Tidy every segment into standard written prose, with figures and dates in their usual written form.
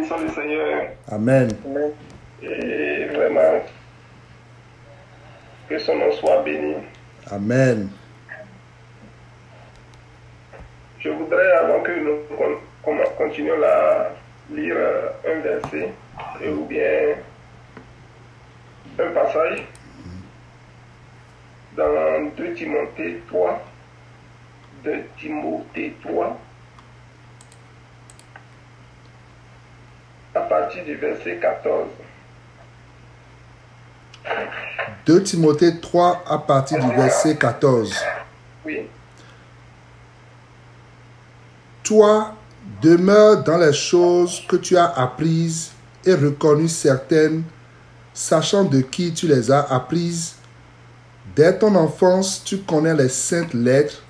bénissons le Seigneur. Amen. Et vraiment, que son nom soit béni. Amen. Je voudrais, avant que nous continuions à lire un verset, ou bien un passage, dans 2 Timothée 3, 2 Timothée 3, à partir du verset 14. 2 Timothée 3 à partir du verset 14. Oui. Toi, demeure dans les choses que tu as apprises et reconnues certaines, sachant de qui tu les as apprises. Dès ton enfance, tu connais les saintes lettres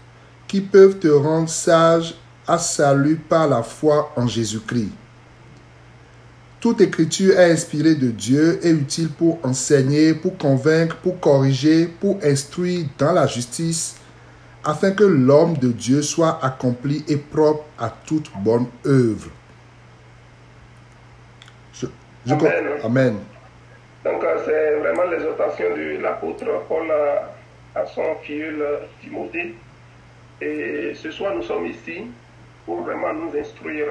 qui peuvent te rendre sage à salut par la foi en Jésus-Christ. Toute écriture est inspirée de Dieu et utile pour enseigner, pour convaincre, pour corriger, pour instruire dans la justice, afin que l'homme de Dieu soit accompli et propre à toute bonne œuvre. Amen. Donc, c'est vraiment l'exhortation de l'apôtre Paul à son filleul Timothée. Et ce soir, nous sommes ici pour vraiment nous instruire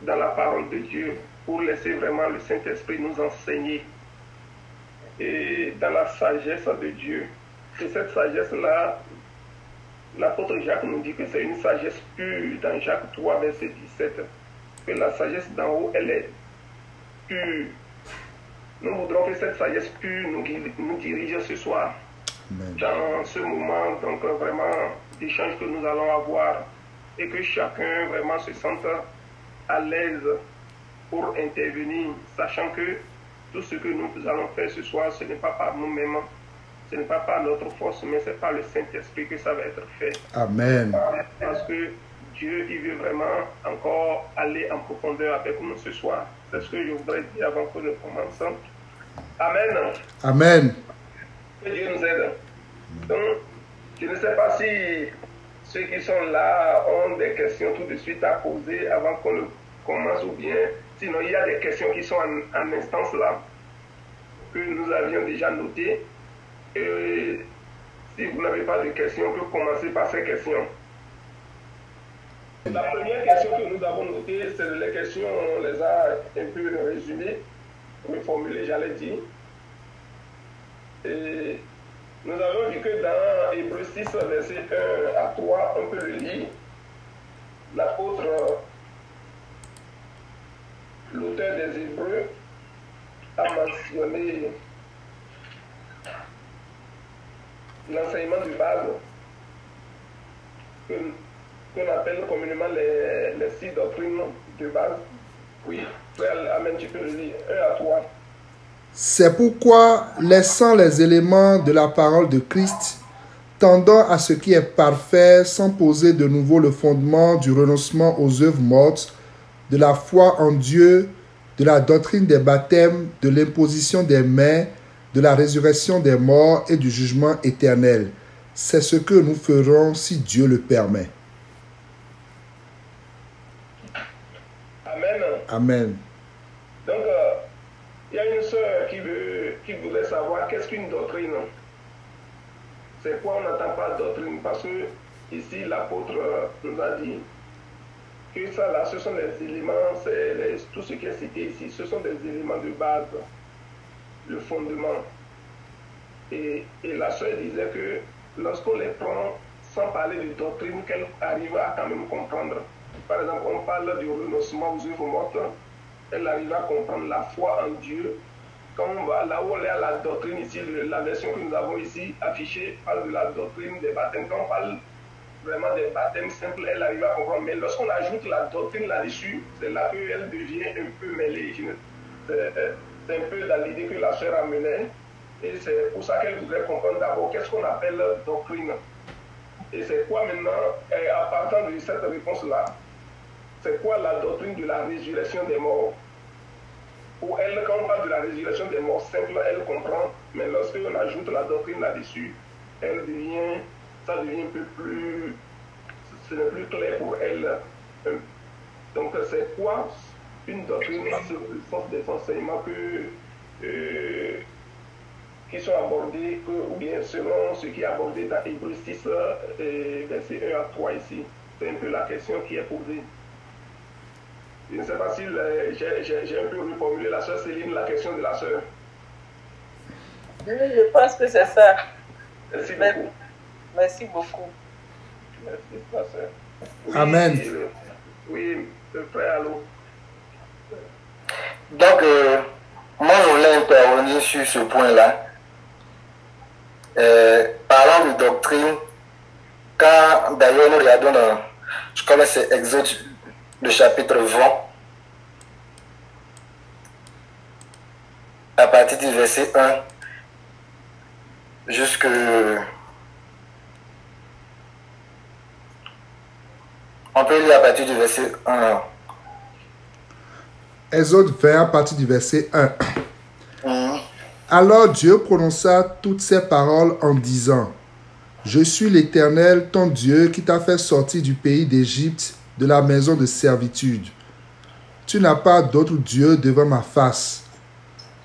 dans la parole de Dieu, pour laisser vraiment le Saint-Esprit nous enseigner et dans la sagesse de Dieu. Et cette sagesse-là, l'apôtre Jacques nous dit que c'est une sagesse pure dans Jacques 3, verset 17. Que la sagesse d'en haut, elle est pure. Nous voudrons que cette sagesse pure nous dirige ce soir. Amen. Dans ce moment, donc vraiment, d'échange que nous allons avoir, et que chacun vraiment se sente à l'aise pour intervenir, sachant que tout ce que nous allons faire ce soir, ce n'est pas par nous-mêmes, ce n'est pas par notre force, mais c'est par le Saint-Esprit que ça va être fait. Amen. Parce que Dieu, il veut vraiment encore aller en profondeur avec nous ce soir. C'est ce que je voudrais dire avant que nous commençons. Amen. Amen. Que Dieu nous aide. Donc, je ne sais pas si ceux qui sont là ont des questions tout de suite à poser avant qu'on ne commence, ou bien sinon il y a des questions qui sont en instance là que nous avions déjà notées. Et si vous n'avez pas de questions, on peut commencer par ces questions. La première question que nous avons notée, c'est les questions, on les a un peu résumées, reformulées, j'allais dire. Et nous avons vu que dans Hébreux 6, verset 1 à 3, on peut le lire. L'apôtre, l'auteur des Hébreux, a mentionné l'enseignement de base qu'on appelle communément les 6 doctrines de base. Oui, Amen, tu peux le lire, 1 à 3. C'est pourquoi, laissant les éléments de la parole de Christ, tendant à ce qui est parfait, sans poser de nouveau le fondement du renoncement aux œuvres mortes, de la foi en Dieu, de la doctrine des baptêmes, de l'imposition des mains, de la résurrection des morts et du jugement éternel. C'est ce que nous ferons si Dieu le permet. Amen. Amen. Donc, il y a une sœur qui voudrait savoir qu'est-ce qu'une doctrine. C'est quoi on n'entend pas doctrine? Parce que ici, l'apôtre nous a dit que ça là, ce sont les éléments, tout ce qui est cité ici, ce sont des éléments de base, le fondement. Et la sœur disait que lorsqu'on les prend sans parler de doctrine, qu'elle arrive à quand même comprendre. Par exemple, on parle du renoncement aux œuvres mortes, elle arrive à comprendre la foi en Dieu. Quand on va là où on est à la doctrine ici, la version que nous avons ici affichée parle de la doctrine des baptêmes. Quand on parle vraiment des baptêmes simples, elle arrive à comprendre. Mais lorsqu'on ajoute la doctrine là-dessus, c'est là qu'elle devient un peu mêlée. C'est un peu dans l'idée que la sœur a menée. Et c'est pour ça qu'elle voudrait comprendre d'abord qu'est-ce qu'on appelle doctrine. Et c'est quoi maintenant, à partir de cette réponse-là, c'est quoi la doctrine de la résurrection des morts? Pour elle, quand on parle de la résurrection des morts simple, elle comprend, mais lorsqu'on ajoute la doctrine là-dessus, ça devient un peu plus, ce n'est plus clair pour elle. Donc c'est quoi une doctrine sur le sens des enseignements qui sont abordés, ou bien selon ce qui est abordé dans Hébreux 6, verset 1 à 3 ici. C'est un peu la question qui est posée. Je ne sais pas si j'ai un peu reformulé la sœur Céline, la question de la sœur. Oui, je pense que c'est ça. Merci beaucoup. Merci beaucoup. Merci, ma sœur. Oui, Amen. Oui, le frère, allô. Donc, moi, je voulais intervenir sur ce point-là. Parlant de doctrine, quand d'ailleurs nous regardons dans, je crois que c'est Exode, le chapitre 20, à partir du verset 1, jusque... On peut lire à partir du verset 1. Exode 20 à partir du verset 1. Alors Dieu prononça toutes ces paroles en disant, « Je suis l'Éternel, ton Dieu, qui t'a fait sortir du pays d'Égypte, de la maison de servitude. Tu n'as pas d'autre Dieu devant ma face.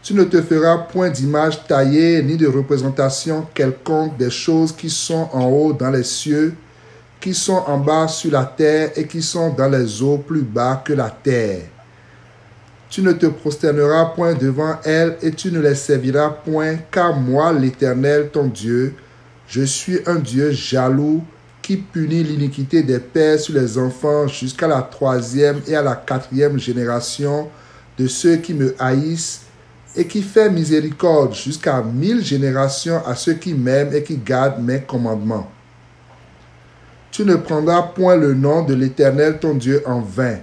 Tu ne te feras point d'image taillée, ni de représentation quelconque des choses qui sont en haut dans les cieux, qui sont en bas sur la terre et qui sont dans les eaux plus bas que la terre. Tu ne te prosterneras point devant elles et tu ne les serviras point, car moi, l'Éternel, ton Dieu, je suis un Dieu jaloux qui punit l'iniquité des pères sur les enfants jusqu'à la 3e et à la 4e génération de ceux qui me haïssent et qui fait miséricorde jusqu'à 1000 générations à ceux qui m'aiment et qui gardent mes commandements. Tu ne prendras point le nom de l'Éternel ton Dieu en vain,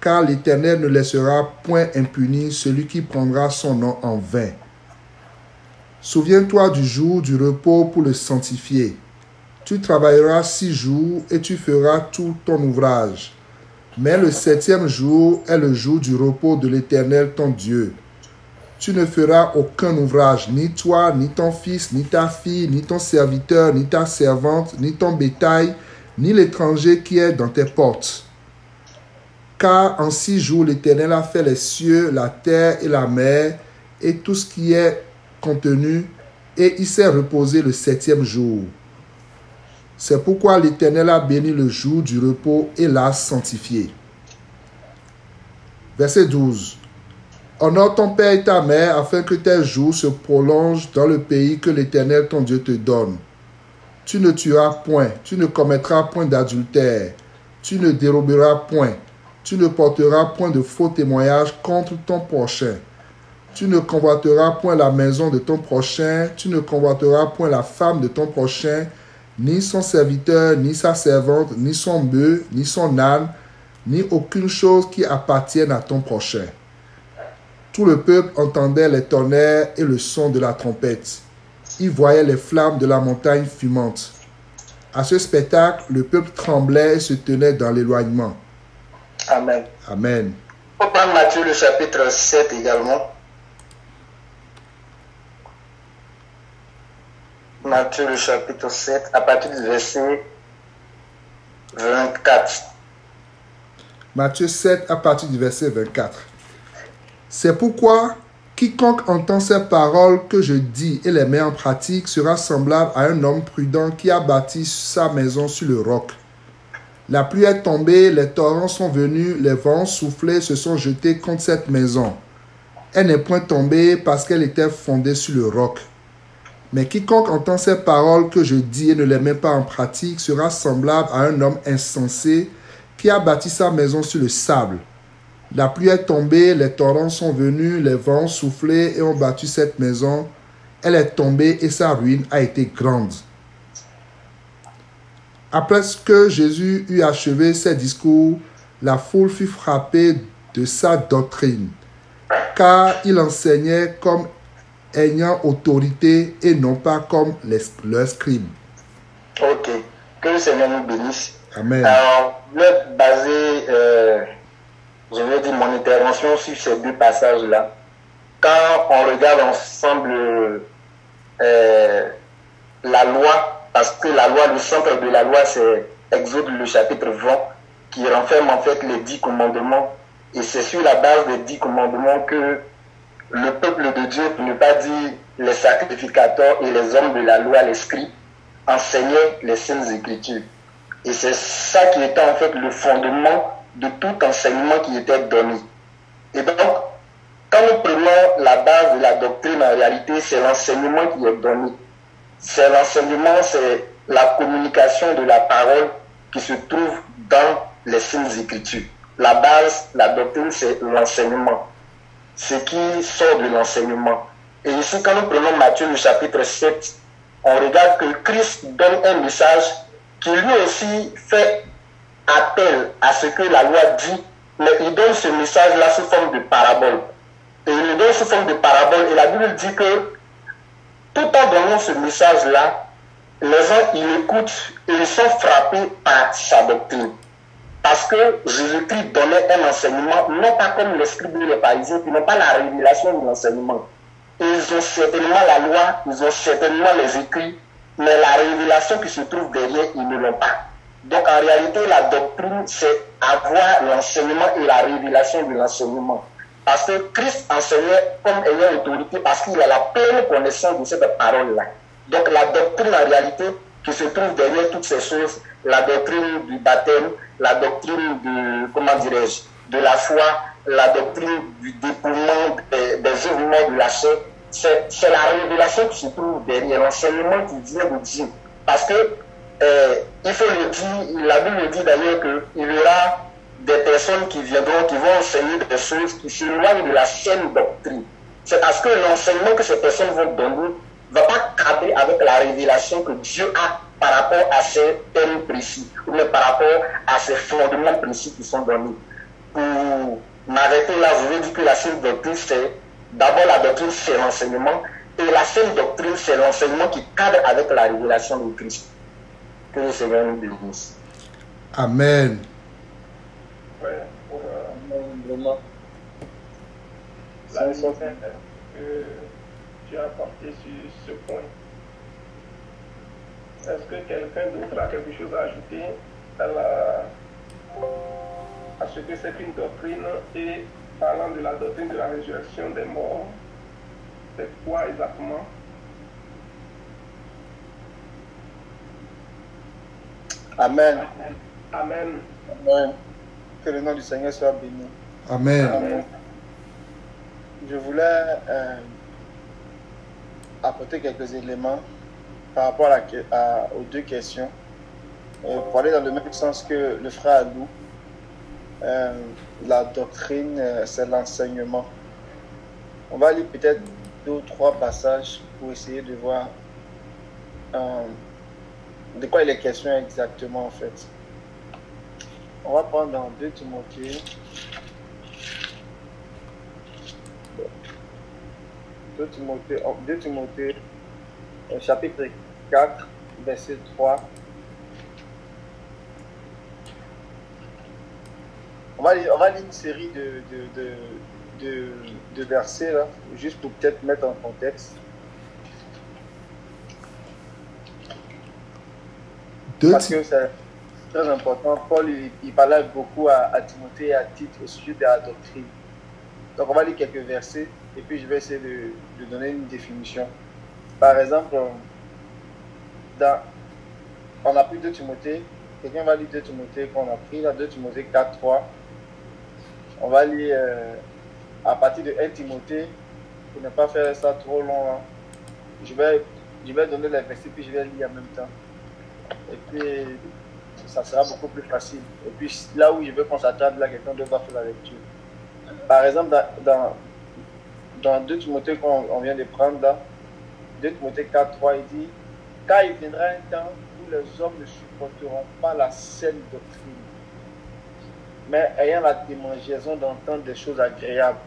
car l'Éternel ne laissera point impuni celui qui prendra son nom en vain. Souviens-toi du jour du repos pour le sanctifier. Tu travailleras 6 jours et tu feras tout ton ouvrage. Mais le 7e jour est le jour du repos de l'Éternel ton Dieu. Tu ne feras aucun ouvrage, ni toi, ni ton fils, ni ta fille, ni ton serviteur, ni ta servante, ni ton bétail, ni l'étranger qui est dans tes portes. Car en 6 jours l'Éternel a fait les cieux, la terre et la mer, et tout ce qui est contenu, et il s'est reposé le 7e jour. C'est pourquoi l'Éternel a béni le jour du repos et l'a sanctifié. Verset 12. Honore ton père et ta mère afin que tes jours se prolongent dans le pays que l'Éternel ton Dieu te donne. Tu ne tueras point, tu ne commettras point d'adultère, tu ne déroberas point, tu ne porteras point de faux témoignages contre ton prochain. Tu ne convoiteras point la maison de ton prochain, tu ne convoiteras point la femme de ton prochain, ni son serviteur, ni sa servante, ni son bœuf, ni son âne, ni aucune chose qui appartienne à ton prochain. Tout le peuple entendait les tonnerres et le son de la trompette. Il voyait les flammes de la montagne fumante. À ce spectacle, le peuple tremblait et se tenait dans l'éloignement. Amen. Amen. On peut prendre Matthieu le chapitre 7 également. Matthieu le chapitre 7, à partir du verset 24. Matthieu 7, à partir du verset 24. C'est pourquoi quiconque entend ces paroles que je dis et les met en pratique sera semblable à un homme prudent qui a bâti sa maison sur le roc. La pluie est tombée, les torrents sont venus, les vents soufflés se sont jetés contre cette maison. Elle n'est point tombée parce qu'elle était fondée sur le roc. Mais quiconque entend ces paroles que je dis et ne les met pas en pratique sera semblable à un homme insensé qui a bâti sa maison sur le sable. La pluie est tombée, les torrents sont venus, les vents ont soufflé et ont battu cette maison. Elle est tombée et sa ruine a été grande. Après que Jésus eut achevé ses discours, la foule fut frappée de sa doctrine, car il enseignait comme ayant autorité et non pas comme leurs scribes. Ok, que le Seigneur nous bénisse. Amen. Alors, je vais baser, je vais dire mon intervention sur ces 2 passages-là. Quand on regarde ensemble la loi, parce que la loi, le centre de la loi, c'est Exode le chapitre 20, qui renferme en fait les 10 commandements Et c'est sur la base des 10 commandements que le peuple de Dieu, pour ne pas dire les sacrificateurs et les hommes de la loi, les scribes, enseignaient les saintes écritures. Et c'est ça qui était en fait le fondement de tout enseignement qui était donné. Et donc, quand nous prenons la base de la doctrine, en réalité, c'est l'enseignement qui est donné. C'est l'enseignement, c'est la communication de la parole qui se trouve dans les saintes écritures. La base, la doctrine, c'est l'enseignement. Ce qui sort de l'enseignement. Et ici, quand nous prenons Matthieu, le chapitre 7, on regarde que Christ donne un message qui lui aussi fait appel à ce que la loi dit, mais il donne ce message-là sous forme de parabole. Et il le donne sous forme de parabole. Et la Bible dit que tout en donnant ce message-là, les gens, ils écoutent et ils sont frappés par sa doctrine. Parce que Jésus-Christ donnait un enseignement, non pas comme les scribes et les pharisiens, qui n'ont pas la révélation de l'enseignement. Ils ont certainement la loi, ils ont certainement les écrits, mais la révélation qui se trouve derrière, ils ne l'ont pas. Donc en réalité, la doctrine, c'est avoir l'enseignement et la révélation de l'enseignement. Parce que Christ enseignait comme ayant autorité, parce qu'il a la pleine connaissance de cette parole-là. Donc la doctrine en réalité, qui se trouve derrière toutes ces choses, la doctrine du baptême, la doctrine de, comment dirais-je, de la foi, la doctrine du dépouillement des œuvres de la chair, c'est la révélation qui se trouve derrière, l'enseignement qui vient de Dieu. Parce que, il faut le dire, la Bible dit d'ailleurs qu'il y aura des personnes qui viendront, qui vont enseigner des choses qui s'éloignent de la saine doctrine. C'est parce que l'enseignement que ces personnes vont donner ne va pas cadrer avec la révélation que Dieu a par rapport à ces thèmes précis, ou même par rapport à ces fondements précis qui sont donnés. Pour m'arrêter là, je veux dire que la saine doctrine, c'est d'abord la doctrine, c'est l'enseignement, et la saine doctrine, c'est l'enseignement qui cadre avec la révélation de Christ. Que le Seigneur nous bénisse. Amen. Ouais, Vraiment. la lumière que tu as apporté sur ce point. Est-ce que quelqu'un d'autre a quelque chose à ajouter à ce que c'est une doctrine et parlant de la doctrine de la résurrection des morts, c'est quoi exactement? Amen. Amen. Amen. Que le nom du Seigneur soit béni. Amen. Amen. Je voulais apporter quelques éléments par rapport aux deux questions. Pour aller dans le même sens que le frère Alou, la doctrine, c'est l'enseignement. On va lire peut-être 2 ou 3 passages pour essayer de voir de quoi il est question exactement en fait. On va prendre dans 2 Timothée. 2 Timothée, chapitre 4, verset 3. On va lire une série de versets là, juste pour peut-être mettre en contexte. Parce que c'est très important. Paul, il parlait beaucoup à Timothée et à Tite au sujet de la doctrine. Donc, on va lire quelques versets et puis je vais essayer de donner une définition. Par exemple, on a pris 2 Timothée. Quelqu'un va lire 2 Timothée qu'on a pris, là, 2 Timothée 4, 3. On va lire à partir de 1 Timothée, pour ne pas faire ça trop long. Hein. Je vais donner les versets puis je vais lire en même temps. Et puis, ça sera beaucoup plus facile. Et puis, là où je veux qu'on s'attarde, là, quelqu'un doit faire la lecture. Par exemple, dans 2 Timothée qu'on vient de prendre, là, 2 Timothée 4, 3, il dit « Car il viendra un temps où les hommes ne supporteront pas la saine doctrine, mais ayant la démangeaison d'entendre des choses agréables.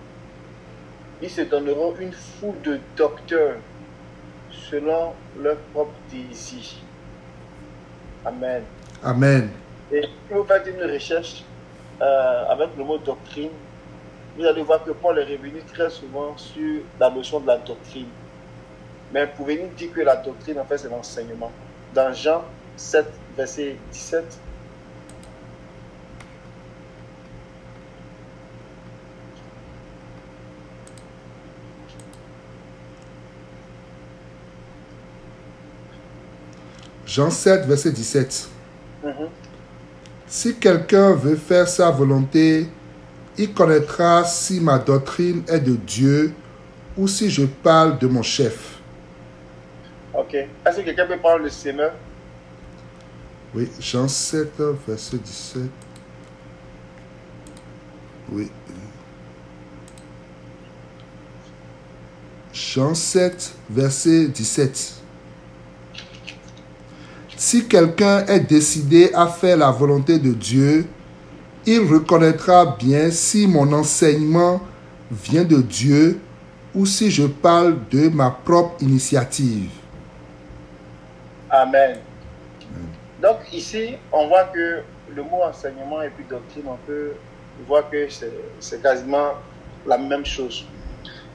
Ils se donneront une foule de docteurs selon leur propre désir. » Amen. Amen. Et si vous faites une recherche avec le mot doctrine, vous allez voir que Paul est revenu très souvent sur la notion de la doctrine. Mais pouvez-nous dire que la doctrine, en fait, c'est l'enseignement. Dans Jean 7, verset 17, Jean 7, verset 17. Mhm. Si quelqu'un veut faire sa volonté, il connaîtra si ma doctrine est de Dieu ou si je parle de mon chef. Ok. Est-ce que quelqu'un peut prendre le semeur? Oui, Jean 7, verset 17. Oui. Jean 7, verset 17. Si quelqu'un est décidé à faire la volonté de Dieu, il reconnaîtra bien si mon enseignement vient de Dieu ou si je parle de ma propre initiative. Amen. Donc ici, on voit que le mot enseignement et puis doctrine, on peut voir que c'est quasiment la même chose.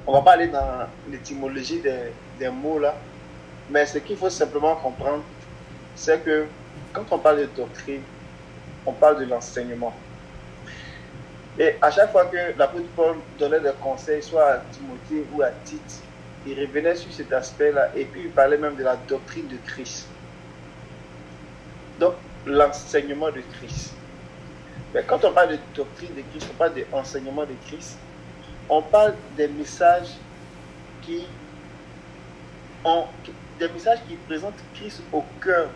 On va pas aller dans l'étymologie des mots là, mais ce qu'il faut simplement comprendre, c'est que quand on parle de doctrine, on parle de l'enseignement. Et à chaque fois que l'apôtre Paul donnait des conseils, soit à Timothée ou à Tite, il revenait sur cet aspect-là et puis il parlait même de la doctrine de Christ. Donc, l'enseignement de Christ. Mais quand on parle de doctrine de Christ, on parle de l'enseignement de Christ, on parle des messages qui présentent Christ au cœur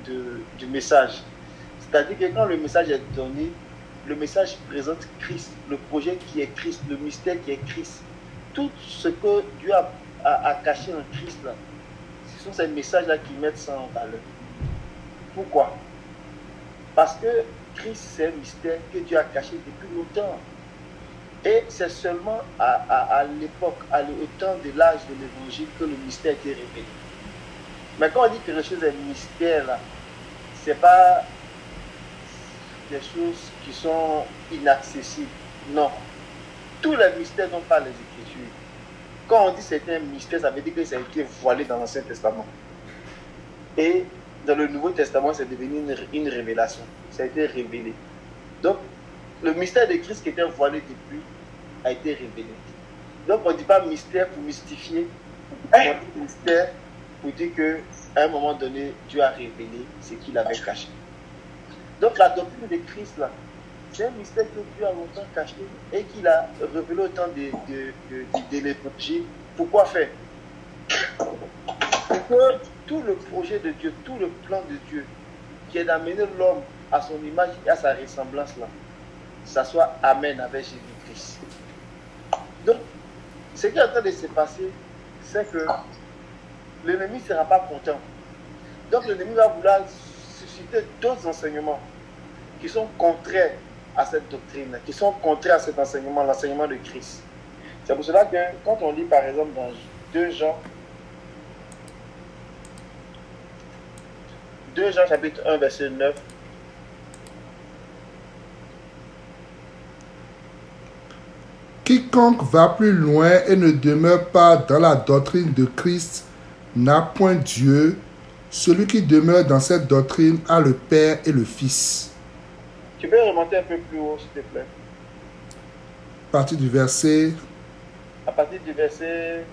du message. C'est-à-dire que quand le message est donné, le message présente Christ, le projet qui est Christ, le mystère qui est Christ. Tout ce que Dieu a caché en Christ, là, ce sont ces messages-là qui mettent ça en valeur. Pourquoi? Parce que Christ, c'est un mystère que Dieu a caché depuis longtemps. Et c'est seulement à l'époque, au temps de l'âge de l'évangile, que le mystère a été révélé. Mais quand on dit que quelque chose est mystère, là, ce n'est pas des choses qui sont inaccessibles. Non. Tous les mystères dont parlent les Écritures. Quand on dit que c'est un mystère, ça veut dire que ça a été voilé dans l'Ancien Testament. Et dans le Nouveau Testament, c'est devenu une révélation. Ça a été révélé. Donc, le mystère de Christ qui était voilé depuis a été révélé. Donc, on ne dit pas mystère pour mystifier. On dit mystère pour dire qu'à un moment donné, Dieu a révélé ce qu'il avait caché. Donc, la doctrine de Christ, là, c'est un mystère que Dieu a longtemps caché et qu'il a révélé au temps de l'évangile. Pourquoi faire? Pour que tout le projet de Dieu, tout le plan de Dieu, qui est d'amener l'homme à son image et à sa ressemblance, là, ça soit Amen avec Jésus-Christ. Donc, ce qui est en train de se passer, c'est que l'ennemi ne sera pas content. Donc, l'ennemi va vouloir susciter d'autres enseignements qui sont contraires à cette doctrine, qui sont contraires à cet enseignement, l'enseignement de Christ. C'est pour cela que quand on lit par exemple dans 2 Jean chapitre 1 verset 9, Quiconque va plus loin et ne demeure pas dans la doctrine de Christ n'a point Dieu. Celui qui demeure dans cette doctrine a le Père et le Fils. tu peux remonter un peu plus haut s'il te plaît. À partir du verset À partir du verset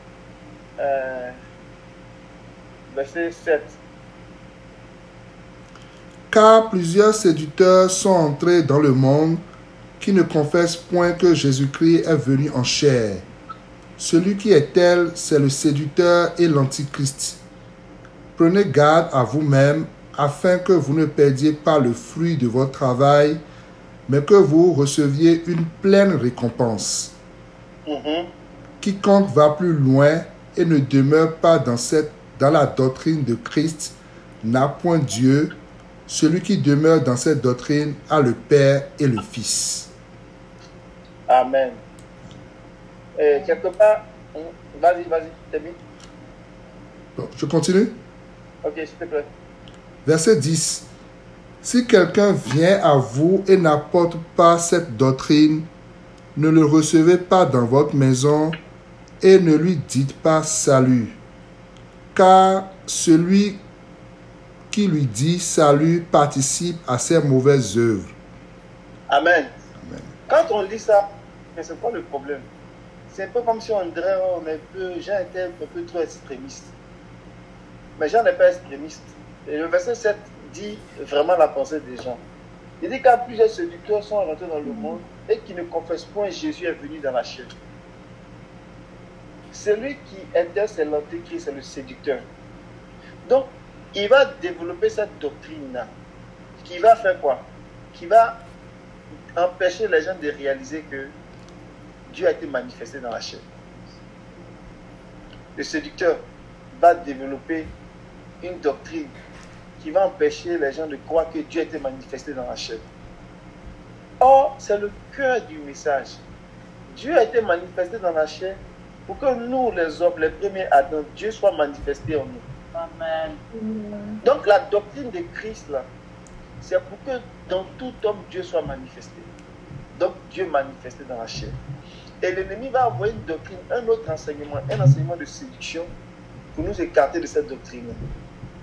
7. Car plusieurs séducteurs sont entrés dans le monde qui ne confessent point que Jésus-Christ est venu en chair. Celui qui est tel, c'est le séducteur et l'antichrist. Prenez garde à vous-même, afin que vous ne perdiez pas le fruit de votre travail, mais que vous receviez une pleine récompense. Quiconque va plus loin et ne demeure pas dans la doctrine de Christ n'a point Dieu. Celui qui demeure dans cette doctrine a le Père et le Fils. Amen. Quelque part, vas-y, termine. Donc, je continue. Ok, s'il te plaît. Verset 10. Si quelqu'un vient à vous et n'apporte pas cette doctrine, ne le recevez pas dans votre maison et ne lui dites pas salut. Car celui qui lui dit salut participe à ses mauvaises œuvres. Amen. Amen. Quand on lit ça, mais c'est quoi le problème? C'est un peu comme si on dirait, j'ai été un peu trop extrémiste. Mais Jean n'est pas extrémiste. Et le verset 7 dit vraiment la pensée des gens. Il dit car plusieurs séducteurs sont rentrés dans le monde et qui ne confessent point Jésus est venu dans la chair. Celui qui était, c'est l'antéchrist, c'est le séducteur. Donc, il va développer cette doctrine-là, qui va faire quoi? Qui va empêcher les gens de réaliser que Dieu a été manifesté dans la chair. Le séducteur va développer une doctrine qui va empêcher les gens de croire que Dieu a été manifesté dans la chair. Or, c'est le cœur du message. Dieu a été manifesté dans la chair pour que nous, les hommes, les premiers Adam, Dieu soit manifesté en nous. Amen. Donc, la doctrine de Christ, là, c'est pour que dans tout homme, Dieu soit manifesté. Donc, Dieu manifesté dans la chair. Et l'ennemi va envoyer une doctrine, un autre enseignement, un enseignement de séduction pour nous écarter de cette doctrine.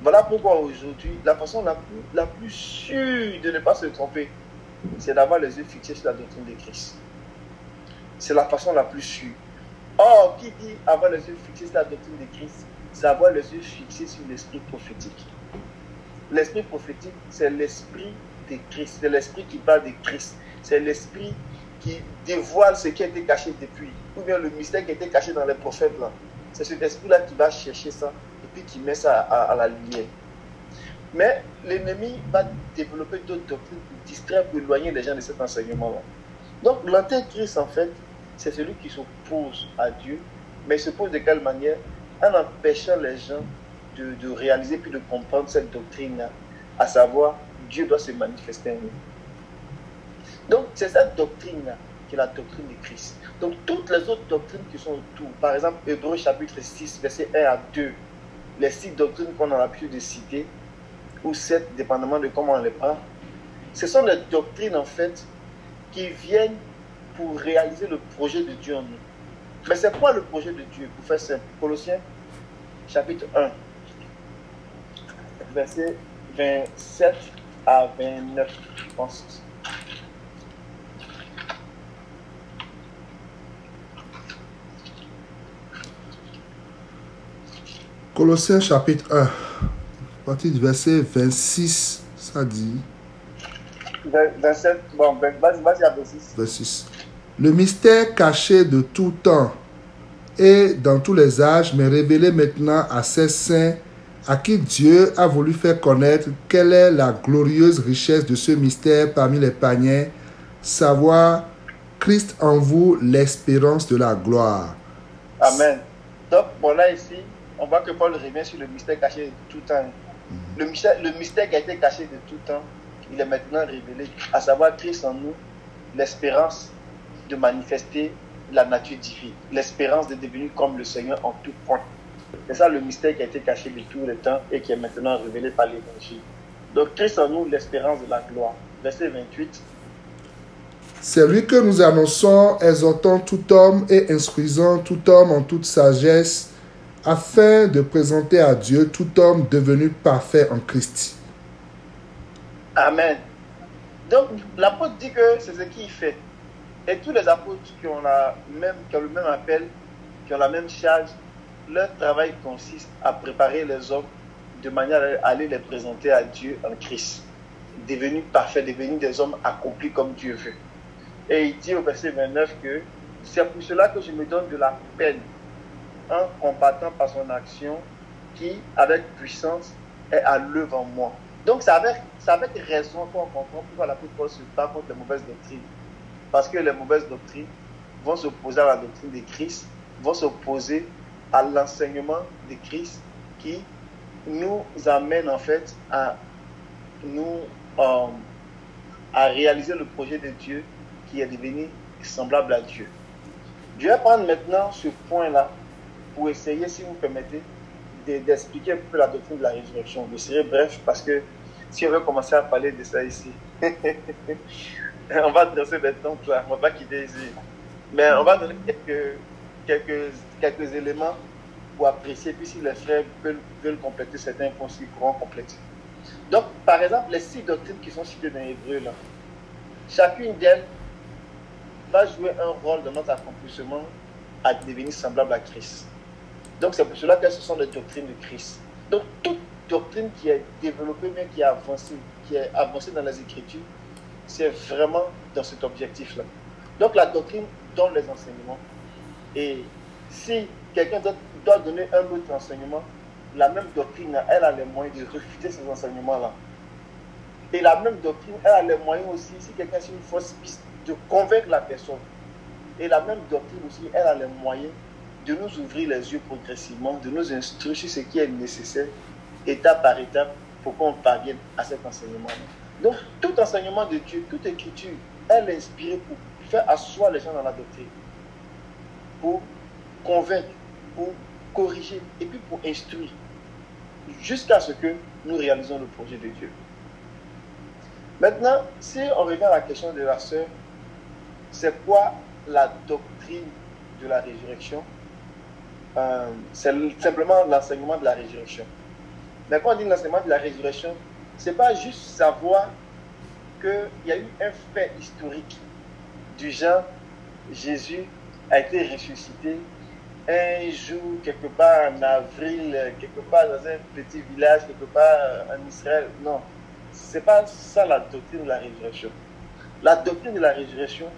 Voilà pourquoi aujourd'hui, la façon la plus sûre de ne pas se tromper, c'est d'avoir les yeux fixés sur la doctrine de Christ. C'est la façon la plus sûre. Or, qui dit avoir les yeux fixés sur la doctrine de Christ, c'est avoir les yeux fixés sur l'esprit prophétique. L'esprit prophétique, c'est l'esprit de Christ. C'est l'esprit qui parle de Christ. C'est l'esprit qui dévoile ce qui a été caché depuis. Ou bien le mystère qui a été caché dans les prophètes là. C'est cet esprit-là qui va chercher ça et puis qui met ça à la lumière. Mais l'ennemi va développer d'autres doctrines pour distraire, pour éloigner les gens de cet enseignement-là. Donc l'antéchrist, en fait, c'est celui qui s'oppose à Dieu, mais il s'oppose de quelle manière? En empêchant les gens de réaliser puis de comprendre cette doctrine-là, à savoir, Dieu doit se manifester en nous. Donc, c'est cette doctrine-là qui est la doctrine de Christ. Donc, toutes les autres doctrines qui sont autour, par exemple, Hébreux chapitre 6, verset 1 à 2, les 6 doctrines qu'on a l'habitude de citer, ou 7, dépendamment de comment on les prend, ce sont des doctrines, en fait, qui viennent pour réaliser le projet de Dieu en nous. Mais c'est quoi le projet de Dieu? Pour faire simple, Colossiens chapitre 1, verset 27 à 29, je pense. Colossiens chapitre 1, à partir du verset 26, ça dit... 27, bon, vas-y à 26. 26. Le mystère caché de tout temps et dans tous les âges, mais révélé maintenant à ses saints, à qui Dieu a voulu faire connaître quelle est la glorieuse richesse de ce mystère parmi les païens, savoir Christ en vous, l'espérance de la gloire. Amen. Donc, bon, là, ici, on voit que Paul revient sur le mystère caché de tout temps. Le mystère qui a été caché de tout temps, il est maintenant révélé, à savoir Christ en nous, l'espérance de manifester la nature divine, l'espérance de devenir comme le Seigneur en tout point. C'est ça le mystère qui a été caché de tout le temps et qui est maintenant révélé par l'Évangile. Donc Christ en nous, l'espérance de la gloire. Verset 28. C'est lui que nous annonçons, exhortant tout homme et instruisant tout homme en toute sagesse, afin de présenter à Dieu tout homme devenu parfait en Christ. Amen. Donc l'apôtre dit que c'est ce qu'il fait. Et tous les apôtres qui ont le même appel, qui ont la même charge, leur travail consiste à préparer les hommes de manière à aller les présenter à Dieu en Christ, devenus parfaits, devenus des hommes accomplis comme Dieu veut. Et il dit au verset 29 que c'est pour cela que je me donne de la peine en combattant par son action qui, avec puissance, est à l'œuvre en moi. Donc c'est avec raison qu'on comprend pourquoi l'apôtre Paul se bat contre les mauvaises doctrines. Parce que les mauvaises doctrines vont s'opposer à la doctrine de Christ, vont s'opposer à l'enseignement de Christ qui nous amène en fait à réaliser le projet de Dieu qui est devenu semblable à Dieu. Je vais prendre maintenant ce point-là pour essayer, si vous permettez, d'expliquer un peu la doctrine de la résurrection. Je serai bref parce que si on veut commencer à parler de ça ici, on va dresser des tentes là, on va pas quitter ici. Mais on va donner quelques éléments pour apprécier, puis si les frères veulent compléter certains points, ils pourront compléter. Donc, par exemple, les 6 doctrines qui sont citées dans l'Hébreu là, chacune d'elles va jouer un rôle dans notre accomplissement à devenir semblable à Christ. Donc, c'est pour cela que ce sont les doctrines de Christ. Donc, toute doctrine qui est développée, mais qui est avancée dans les Écritures, c'est vraiment dans cet objectif-là. Donc, la doctrine donne les enseignements. Et si quelqu'un doit donner un autre enseignement, la même doctrine, elle a les moyens de refuter ces enseignements-là. Et la même doctrine, elle a les moyens aussi, si quelqu'un suit une fausse piste, de convaincre la personne. Et la même doctrine aussi, elle a les moyens de nous ouvrir les yeux progressivement, de nous instruire sur ce qui est nécessaire, étape par étape, pour qu'on parvienne à cet enseignement-là. Donc, tout enseignement de Dieu, toute écriture, elle est inspirée pour faire asseoir les gens dans la doctrine, pour convaincre, pour corriger, et puis pour instruire, jusqu'à ce que nous réalisons le projet de Dieu. Maintenant, si on revient à la question de la sœur, c'est quoi la doctrine de la résurrection? C'est simplement l'enseignement de la résurrection. Mais quand on dit l'enseignement de la résurrection, ce n'est pas juste savoir qu'il y a eu un fait historique du genre Jésus a été ressuscité un jour quelque part en avril, quelque part dans un petit village, quelque part en Israël. Non, ce n'est pas ça la doctrine de la résurrection. La doctrine de la résurrection,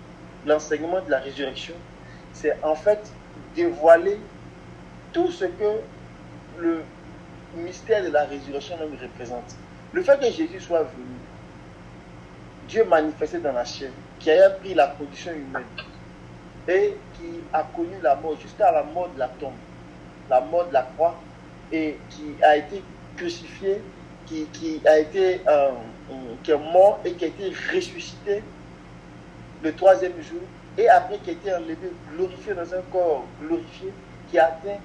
l'enseignement de la résurrection, c'est en fait dévoiler tout ce que le mystère de la résurrection nous représente. Le fait que Jésus soit venu, Dieu manifesté dans la chair, qui a pris la condition humaine et qui a connu la mort jusqu'à la mort de la tombe, la mort de la croix, et qui a été crucifié, qui est mort et qui a été ressuscité le troisième jour, et après qui a été enlevé, glorifié dans un corps glorifié, qui a atteint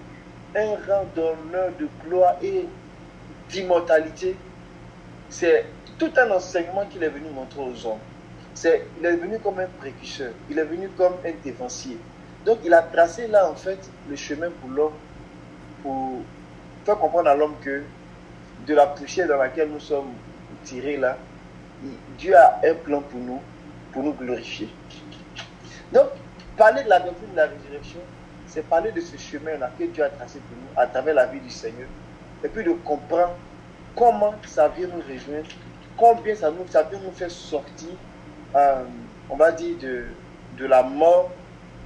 un rang d'honneur, de gloire et d'immortalité. C'est tout un enseignement qu'il est venu montrer aux hommes. Il est venu comme un précurseur, il est venu comme un dévancier. Donc il a tracé là en fait le chemin pour l'homme, pour faire comprendre à l'homme que de la poussière dans laquelle nous sommes tirés là, Dieu a un plan pour nous glorifier. Donc parler de la doctrine de la résurrection, c'est parler de ce chemin-là que Dieu a tracé pour nous à travers la vie du Seigneur, et puis de comprendre comment ça vient nous rejoindre, combien ça vient nous faire sortir, on va dire, de la mort,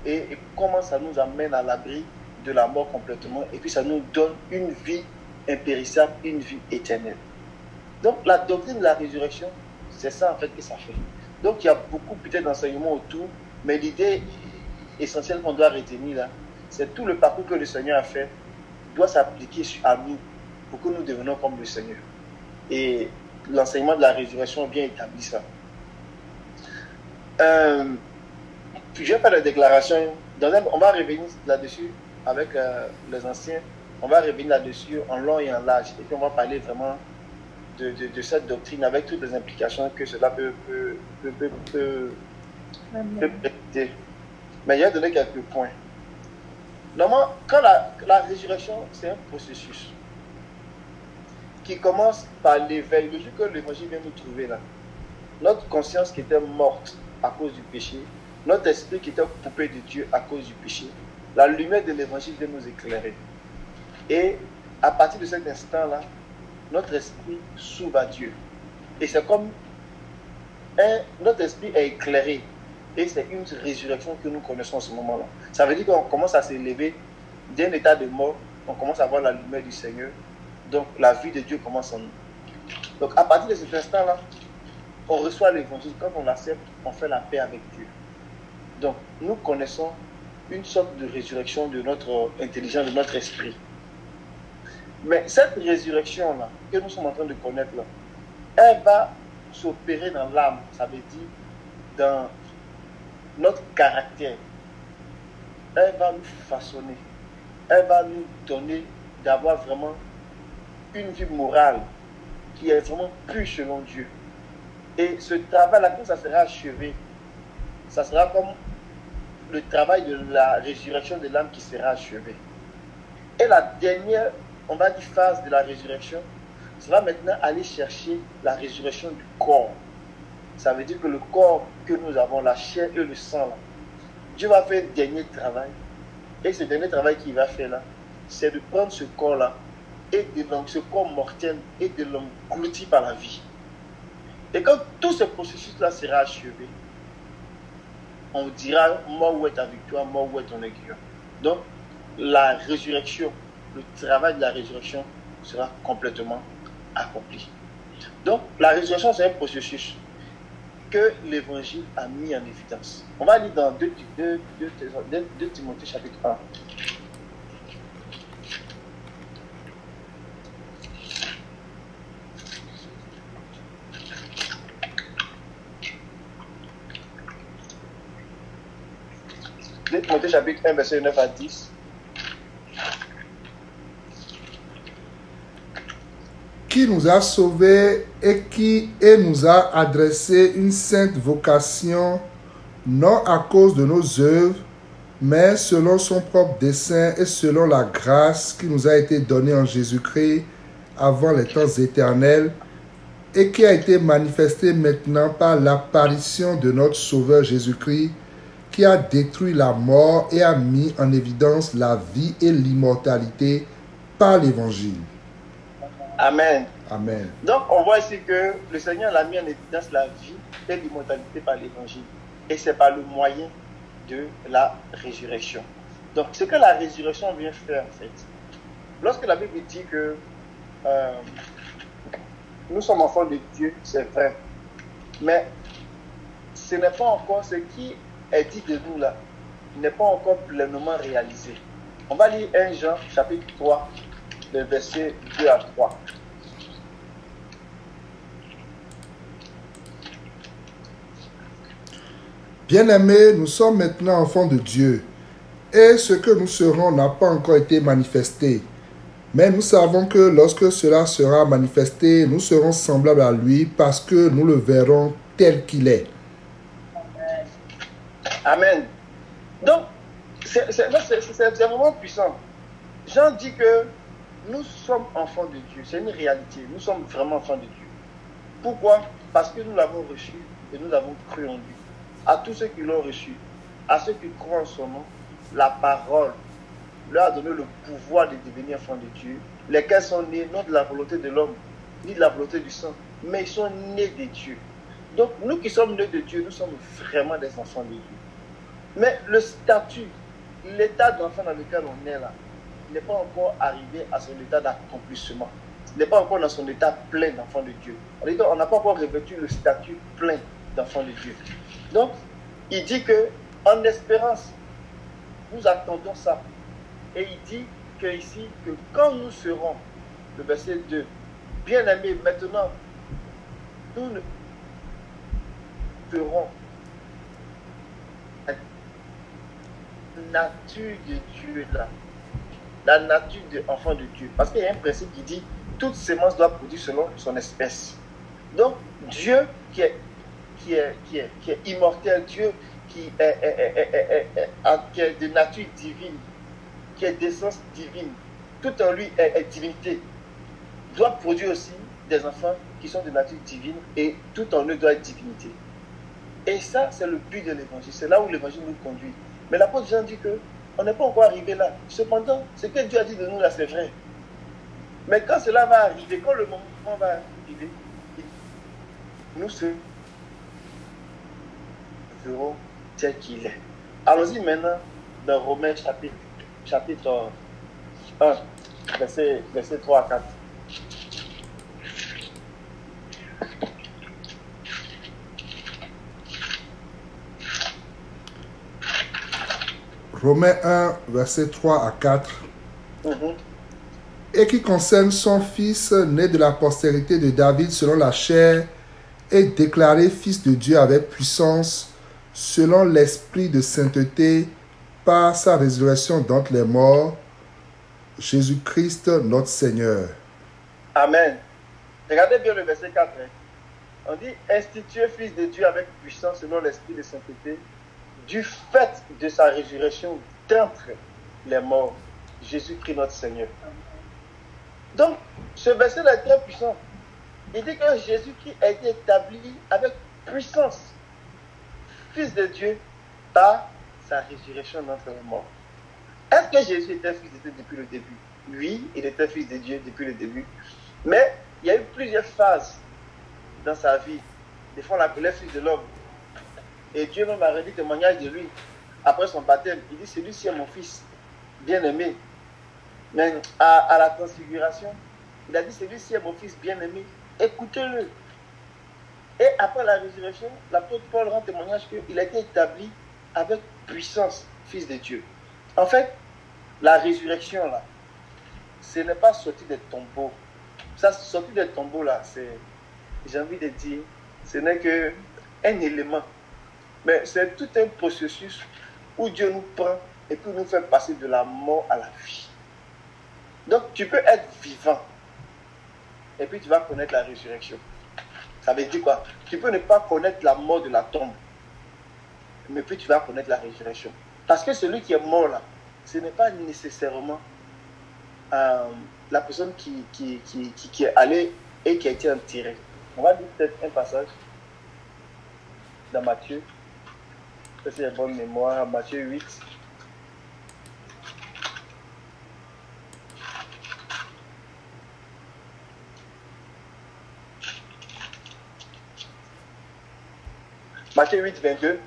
et comment ça nous amène à l'abri de la mort complètement, et puis ça nous donne une vie impérissable, une vie éternelle. Donc la doctrine de la résurrection, c'est ça en fait que ça fait. Donc il y a beaucoup peut-être d'enseignements autour, mais l'idée essentielle qu'on doit retenir là, c'est tout le parcours que le Seigneur a fait doit s'appliquer à nous pour que nous devenions comme le Seigneur. Et l'enseignement de la résurrection bien établit ça. Je vais faire la déclaration. On va revenir là-dessus avec les anciens. On va revenir là-dessus en long et en large. Et puis on va parler vraiment de cette doctrine avec toutes les implications que cela peut prêter. Mais il y a donné quelques points. Normalement, quand la résurrection, c'est un processus qui commence par l'éveil. Le jour que l'évangile vient nous trouver là, notre conscience qui était morte à cause du péché, notre esprit qui était coupé de Dieu à cause du péché, la lumière de l'évangile vient nous éclairer. Et à partir de cet instant-là, notre esprit s'ouvre à Dieu. Et c'est comme notre esprit est éclairé. Et c'est une résurrection que nous connaissons en ce moment-là. Ça veut dire qu'on commence à s'élever d'un état de mort, on commence à voir la lumière du Seigneur. Donc la vie de Dieu commence en nous. Donc à partir de cet instant-là, on reçoit l'évangile. Quand on l'accepte, on fait la paix avec Dieu. Donc nous connaissons une sorte de résurrection de notre intelligence, de notre esprit. Mais cette résurrection-là, que nous sommes en train de connaître là, elle va s'opérer dans l'âme, ça veut dire dans notre caractère. Elle va nous façonner. Elle va nous donner d'avoir vraiment une vie morale qui est vraiment pure selon Dieu. Et ce travail-là, quand ça sera achevé, ça sera comme le travail de la résurrection de l'âme qui sera achevé. Et la dernière, on va dire, phase de la résurrection sera maintenant aller chercher la résurrection du corps. Ça veut dire que le corps que nous avons, la chair et le sang, là, Dieu va faire un dernier travail. Et ce dernier travail qu'il va faire là, c'est de prendre ce corps-là et de ce corps mortel et de l'engloutir par la vie. Et quand tout ce processus-là sera achevé, on dira, mort où est ta victoire, mort où est ton aiguillon. Donc, la résurrection, le travail de la résurrection sera complètement accompli. Donc, la résurrection, c'est un processus que l'Évangile a mis en évidence. On va lire dans 2 Timothée chapitre 1. Timothée chapitre 1, verset 9 à 10. Qui nous a sauvés et nous a adressé une sainte vocation, non à cause de nos œuvres, mais selon son propre dessein et selon la grâce qui nous a été donnée en Jésus-Christ avant les temps éternels, et qui a été manifestée maintenant par l'apparition de notre Sauveur Jésus-Christ, qui a détruit la mort et a mis en évidence la vie et l'immortalité par l'Évangile. Amen. Amen. Donc, on voit ici que le Seigneur a mis en évidence la vie et l'immortalité par l'Évangile. Et c'est par le moyen de la résurrection. Donc, ce que la résurrection vient faire, en fait, lorsque la Bible dit que nous sommes enfants de Dieu, c'est vrai. Mais ce n'est pas encore ce qui est dit de nous là, n'est pas encore pleinement réalisé. On va lire 1 Jean, chapitre 3, le verset 2 à 3. Bien-aimés, nous sommes maintenant enfants de Dieu, et ce que nous serons n'a pas encore été manifesté. Mais nous savons que lorsque cela sera manifesté, nous serons semblables à lui parce que nous le verrons tel qu'il est. Amen. Donc, c'est vraiment puissant. Jean dit que nous sommes enfants de Dieu. C'est une réalité. Nous sommes vraiment enfants de Dieu. Pourquoi? Parce que nous l'avons reçu et nous avons cru en lui. À tous ceux qui l'ont reçu, à ceux qui croient en son nom, la parole leur a donné le pouvoir de devenir enfants de Dieu, lesquels sont nés non de la volonté de l'homme, ni de la volonté du sang, mais ils sont nés de Dieu. Donc, nous qui sommes nés de Dieu, nous sommes vraiment des enfants de Dieu. Mais le statut, l'état d'enfant dans lequel on est là, n'est pas encore arrivé à son état d'accomplissement. N'est pas encore dans son état plein d'enfant de Dieu. On n'a pas encore revêtu le statut plein d'enfant de Dieu. Donc, il dit que, en espérance, nous attendons ça. Et il dit que ici, que quand nous serons, le verset 2, bien-aimés, maintenant, nous serons la nature de Dieu là, la nature de l'enfant de Dieu. Parce qu'il y a un principe qui dit, toute sémence doit produire selon son espèce. Donc, Dieu qui est immortel, Dieu qui est de nature divine, qui est d'essence divine, tout en lui est divinité, doit produire aussi des enfants qui sont de nature divine et tout en eux doit être divinité. Et ça, c'est le but de l'évangile. C'est là où l'évangile nous conduit. Mais l'apôtre Jean dit qu'on n'est pas encore arrivé là. Cependant, ce que Dieu a dit de nous là, c'est vrai. Mais quand cela va arriver, quand le moment va arriver, nous serons tel qu'il est. Allons-y maintenant dans Romains chapitre 1, verset 3 à 4. Romains 1, verset 3 à 4. Et qui concerne son fils, né de la postérité de David selon la chair, et déclaré fils de Dieu avec puissance, selon l'esprit de sainteté, par sa résurrection d'entre les morts, Jésus-Christ notre Seigneur. Amen. Regardez bien le verset 4. On dit, institué fils de Dieu avec puissance selon l'esprit de sainteté, du fait de sa résurrection d'entre les morts, Jésus-Christ notre Seigneur. Donc, ce verset-là est très puissant. Il dit que Jésus-Christ a été établi avec puissance, fils de Dieu, par sa résurrection d'entre les morts. Est-ce que Jésus était fils de Dieu depuis le début? Oui, il était fils de Dieu depuis le début. Mais il y a eu plusieurs phases dans sa vie. Des fois, on l'appelait fils de l'homme. Et Dieu même a rendu témoignage de lui. Après son baptême, il dit, celui-ci est mon fils, bien-aimé. Mais à la transfiguration, il a dit, celui-ci est mon fils bien-aimé, écoutez-le. Et après la résurrection, l'apôtre Paul rend témoignage qu'il a été établi avec puissance, fils de Dieu. En fait, la résurrection, là, ce n'est pas sorti des tombeaux. Ça, sorti des tombeaux, là, c'est, j'ai envie de dire, ce n'est qu'un élément. Mais c'est tout un processus où Dieu nous prend et puis nous fait passer de la mort à la vie. Donc, tu peux être vivant et puis tu vas connaître la résurrection. Ça veut dire quoi? Tu peux ne pas connaître la mort de la tombe, mais puis tu vas connaître la résurrection. Parce que celui qui est mort là, ce n'est pas nécessairement la personne qui est allée et qui a été enterrée. On va lire peut-être un passage dans Matthieu. Ça c'est la bonne mémoire, Matthieu 8. Matthieu 8, 22.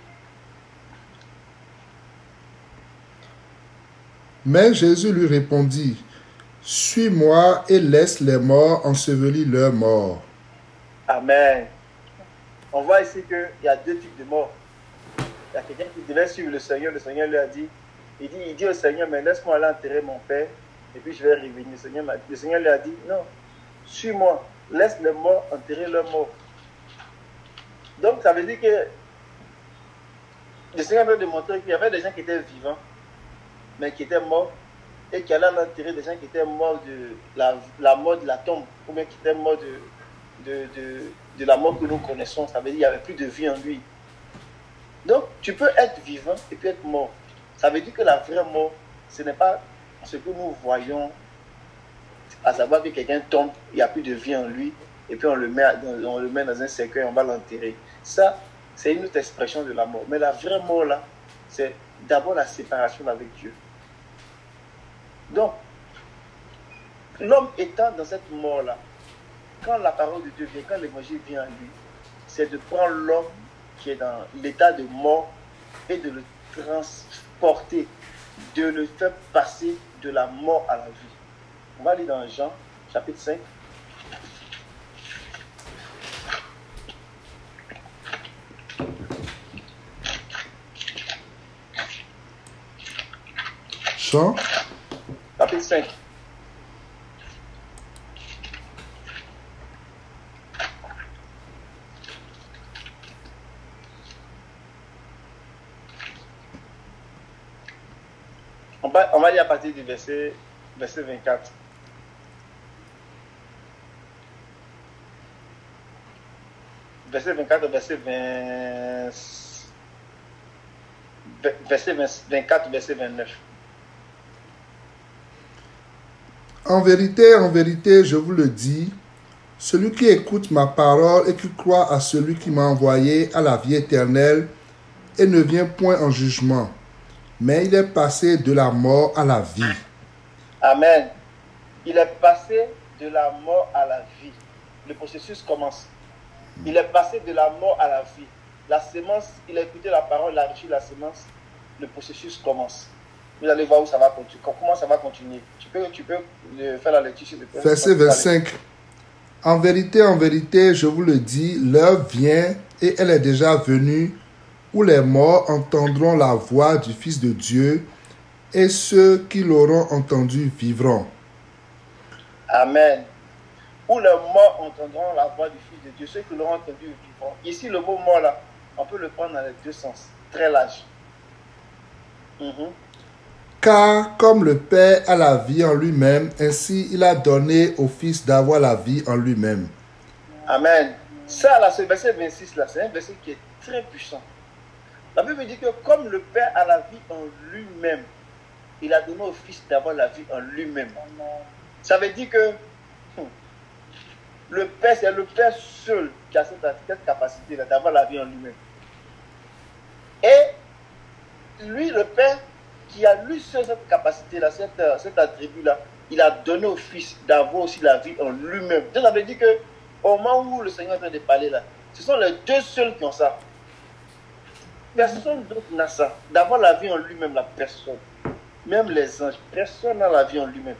Mais Jésus lui répondit, « Suis-moi et laisse les morts ensevelir leurs morts. » Amen. On voit ici qu'il y a deux types de morts. Il y a quelqu'un qui devait suivre le Seigneur lui a dit, il dit au Seigneur, mais laisse-moi aller enterrer mon père, et puis je vais revenir. Le Seigneur lui a dit, non, suis-moi, laisse les morts enterrer leurs morts. Donc ça veut dire que le Seigneur veut démontrer qu'il y avait des gens qui étaient vivants, mais qui étaient morts, et qui allaient enterrer des gens qui étaient morts de la mort de la tombe, ou bien qui étaient morts de la mort que nous connaissons. Ça veut dire qu'il n'y avait plus de vie en lui. Donc, tu peux être vivant et puis être mort. Ça veut dire que la vraie mort, ce n'est pas ce que nous voyons, à savoir que quelqu'un tombe, il n'y a plus de vie en lui, et puis on le met dans un cercueil, on va l'enterrer. Ça, c'est une autre expression de la mort. Mais la vraie mort, là, c'est d'abord la séparation avec Dieu. Donc, l'homme étant dans cette mort-là, quand la parole de Dieu vient, quand l'évangile vient à lui, c'est de prendre l'homme qui est dans l'état de mort et de le transporter, de le faire passer de la mort à la vie. On va aller dans Jean, chapitre 5. Jean, chapitre 5. On va lire à partir du verset 24. Verset 24 au verset 24, verset 29. En vérité, je vous le dis, celui qui écoute ma parole et qui croit à celui qui m'a envoyé a la vie éternelle et ne vient point en jugement, mais il est passé de la mort à la vie. Amen. Il est passé de la mort à la vie. Le processus commence. Il est passé de la mort à la vie. La sémence, il a écouté la parole, il a reçu la sémence. Le processus commence. Vous allez voir où ça va continuer. Comment ça va continuer. Tu peux faire la lecture sur le texte. Verset 25. En vérité, je vous le dis, l'heure vient et elle est déjà venue où les morts entendront la voix du Fils de Dieu et ceux qui l'auront entendu vivront. Amen. Où les morts entendront la voix du Fils de Dieu, ceux qui l'auront entendu vivront. Ici, le mot mort là, on peut le prendre dans les deux sens. Très large. Car comme le Père a la vie en lui-même, ainsi il a donné au Fils d'avoir la vie en lui-même. Amen. Ça, là, ce verset 26, là, c'est un verset qui est très puissant. La Bible dit que comme le Père a la vie en lui-même, il a donné au Fils d'avoir la vie en lui-même. Ça veut dire que le Père, c'est le Père seul qui a cette capacité d'avoir la vie en lui-même. Et lui, le Père, qui a lui seul cette capacité-là, cet attribut-là, il a donné au Fils d'avoir aussi la vie en lui-même. Donc, ça veut dire que au moment où le Seigneur est en train de parler là, ce sont les deux seuls qui ont ça. Personne d'autre n'a ça. D'avoir la vie en lui-même, la personne. Même les anges, personne n'a la vie en lui-même.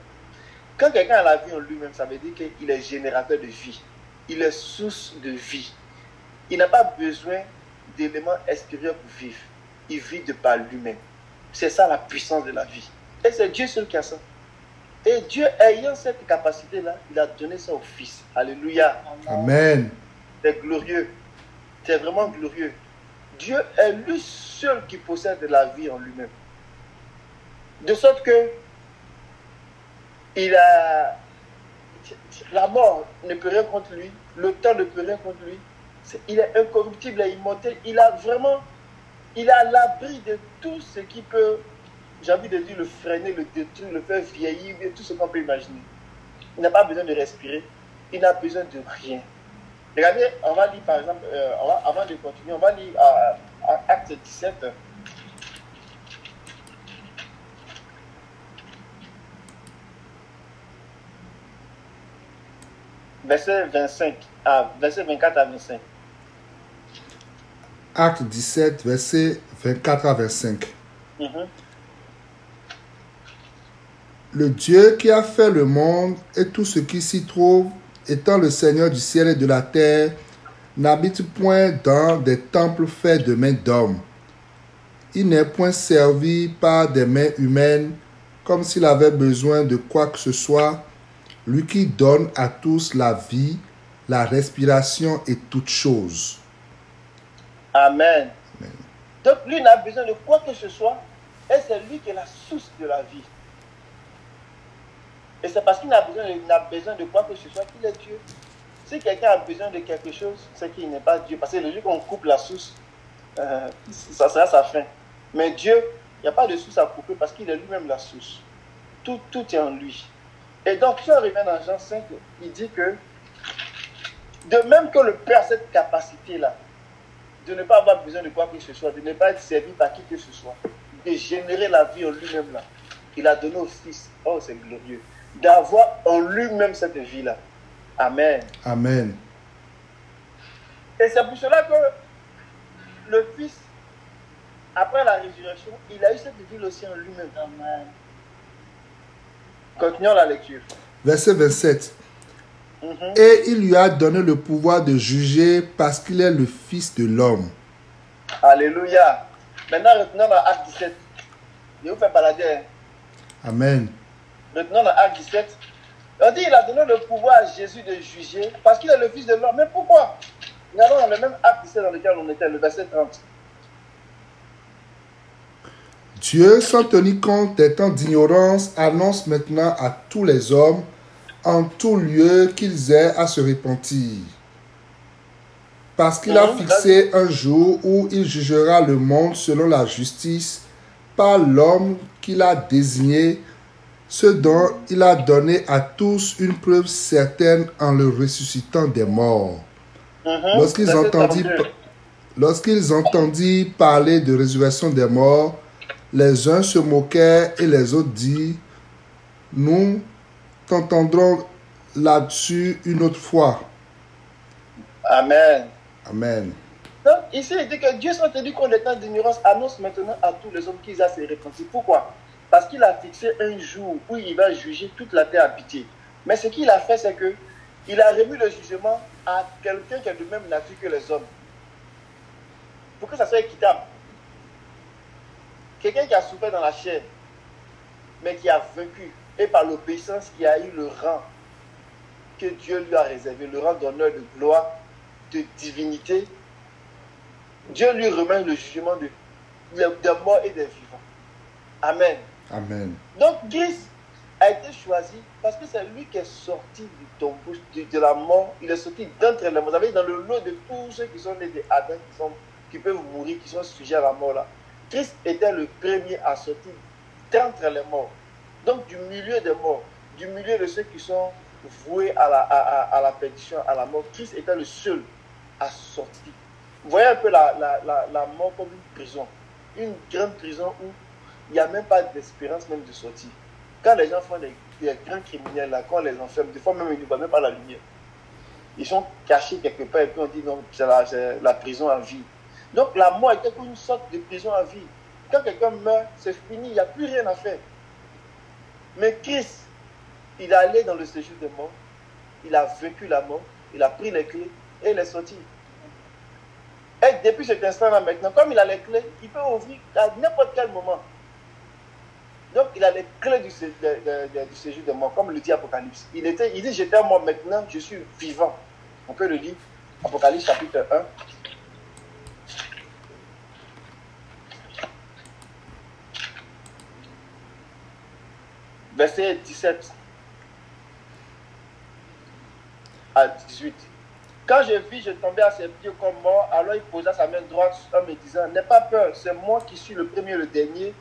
Quand quelqu'un a la vie en lui-même, ça veut dire qu'il est générateur de vie. Il est source de vie. Il n'a pas besoin d'éléments extérieurs pour vivre. Il vit de par lui-même. C'est ça la puissance de la vie. Et c'est Dieu seul qui a ça. Et Dieu, ayant cette capacité-là, il a donné ça au Fils. Alléluia. Amen. C'est glorieux. C'est vraiment glorieux. Dieu est lui seul qui possède la vie en lui-même. De sorte que la mort ne peut rien contre lui, le temps ne peut rien contre lui. Il est incorruptible et immortel. Il est à l'abri de tout ce qui peut, j'ai envie de dire, le freiner, le détruire, le faire vieillir, tout ce qu'on peut imaginer. Il n'a pas besoin de respirer, il n'a besoin de rien. Regardez, on va lire par exemple, avant de continuer, on va lire Acte 17. Verset 24 à 25. Acte 17, verset 24 à 25. Le Dieu qui a fait le monde et tout ce qui s'y trouve, étant le Seigneur du ciel et de la terre, n'habite point dans des temples faits de mains d'hommes. Il n'est point servi par des mains humaines, comme s'il avait besoin de quoi que ce soit, lui qui donne à tous la vie, la respiration et toutes choses. Amen. Amen. Donc lui n'a besoin de quoi que ce soit, et c'est lui qui est la source de la vie. Et c'est parce qu'il n'a besoin de quoi que ce soit qu'il est Dieu. Si quelqu'un a besoin de quelque chose, c'est qu'il n'est pas Dieu. Parce que le jour qu'on coupe la source, ça sera sa fin. Mais Dieu, il n'y a pas de source à couper parce qu'il est lui-même la source. Tout est en lui. Et donc, si on revient dans Jean 5, il dit que, de même que le Père a cette capacité-là, de ne pas avoir besoin de quoi que ce soit, de ne pas être servi par qui que ce soit, de générer la vie en lui-même là, il a donné au Fils, oh c'est glorieux, d'avoir en lui-même cette vie-là. Amen. Amen. Et c'est pour cela que le Fils, après la résurrection, il a eu cette vie aussi en lui-même. Amen. Continuons la lecture. Verset 27. Et il lui a donné le pouvoir de juger parce qu'il est le Fils de l'homme. Alléluia. Maintenant, retenons dans Acte 17. Je vous fais balader. Amen. Retenons dans Acte 17. On dit qu'il a donné le pouvoir à Jésus de juger parce qu'il est le Fils de l'homme. Mais pourquoi? Regardons dans le même Acte 17 dans lequel on était, le verset 30. Dieu, sans tenir compte des temps d'ignorance, annonce maintenant à tous les hommes, en tout lieu, qu'ils aient à se repentir. Parce qu'il a fixé un jour où il jugera le monde selon la justice par l'homme qu'il a désigné, ce dont il a donné à tous une preuve certaine en le ressuscitant des morts. Lorsqu'ils entendirent parler de résurrection des morts, les uns se moquèrent et les autres dirent, nous t'entendrons là-dessus une autre fois. Amen. Amen. Donc, ici, il dit que Dieu, sans tenir compte des temps d'ignorance, annonce maintenant à tous les hommes qu'ils aient à se repentir. Pourquoi? Parce qu'il a fixé un jour où il va juger toute la terre habitée. Mais ce qu'il a fait, c'est que il a remis le jugement à quelqu'un qui est de même nature que les hommes. Pour que ça soit équitable. Quelqu'un qui a souffert dans la chair, mais qui a vaincu, et par l'obéissance qui a eu le rang que Dieu lui a réservé, le rang d'honneur, de gloire, de divinité, Dieu lui remet le jugement des morts et des vivants. Amen. Amen. Donc Christ a été choisi parce que c'est lui qui est sorti du tombeau, de la mort. Il est sorti d'entre les morts. Vous savez, dans le lot de tous ceux qui sont nés d'Adam, qui peuvent mourir, qui sont sujets à la mort là, Christ était le premier à sortir d'entre les morts. Donc du milieu des morts, du milieu de ceux qui sont voués à la perdition, à la mort, Christ était le seul à sortir. Vous voyez un peu la mort comme une prison. Une grande prison où il n'y a même pas d'espérance même de sortir. Quand les gens font des grands criminels, là, quand on les enferme, des fois même ils ne voient même pas la lumière. Ils sont cachés quelque part et puis on dit non, c'est la prison à vie. Donc la mort était comme une sorte de prison à vie. Quand quelqu'un meurt, c'est fini, il n'y a plus rien à faire. Mais Christ, il est allé dans le séjour des morts, il a vaincu la mort, il a pris les clés et il est sorti. Et depuis cet instant-là maintenant, comme il a les clés, il peut ouvrir à n'importe quel moment. Donc il a les clés du séjour des morts, comme le dit Apocalypse. Il dit j'étais mort, maintenant je suis vivant. On peut le lire, Apocalypse chapitre 1. Verset 17 à 18. Quand je vis, je tombais à ses pieds comme mort. Alors il posa sa main droite en me disant, n'aie pas peur, c'est moi qui suis le premier, le dernier,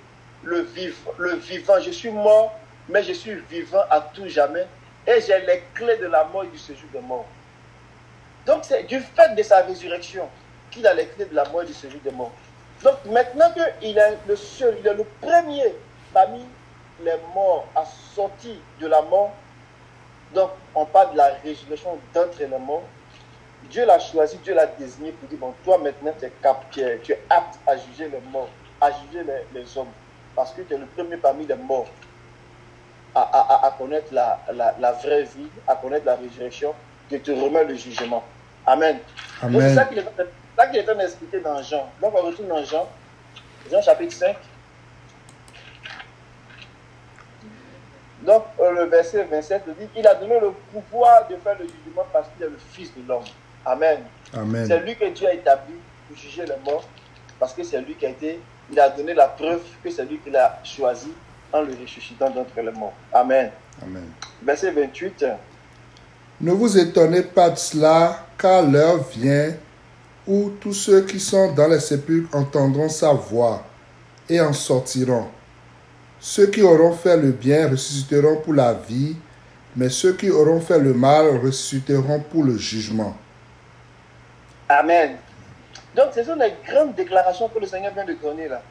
le vivant. Je suis mort, mais je suis vivant à tout jamais. Et j'ai les clés de la mort et du séjour des morts. Donc c'est du fait de sa résurrection qu'il a les clés de la mort et du séjour des morts. Donc maintenant qu'il est le seul, il est le premier parmi les morts à sortir de la mort. Donc on parle de la résurrection d'entre les morts. Dieu l'a choisi, Dieu l'a désigné pour dire, bon, toi maintenant tu es apte à juger les morts, à juger les hommes. Parce que tu es le premier parmi les morts à connaître la vraie vie, à connaître la résurrection, que te remet le jugement. Amen. Amen. Donc c'est ça qu'il est en train d'expliquer dans Jean. Donc on retourne dans Jean chapitre 5. Donc le verset 27 dit, il a donné le pouvoir de faire le jugement parce qu'il est le Fils de l'homme. Amen. Amen. C'est lui que Dieu a établi pour juger les morts, parce que c'est lui il a donné la preuve que c'est lui qu'il a choisi en le ressuscitant d'entre les morts. Amen. Amen. Verset 28. Ne vous étonnez pas de cela, car l'heure vient où tous ceux qui sont dans les sépulcres entendront sa voix et en sortiront. Ceux qui auront fait le bien ressusciteront pour la vie, mais ceux qui auront fait le mal ressusciteront pour le jugement. Amen. Donc, ce sont les grandes déclarations que le Seigneur vient de donner là.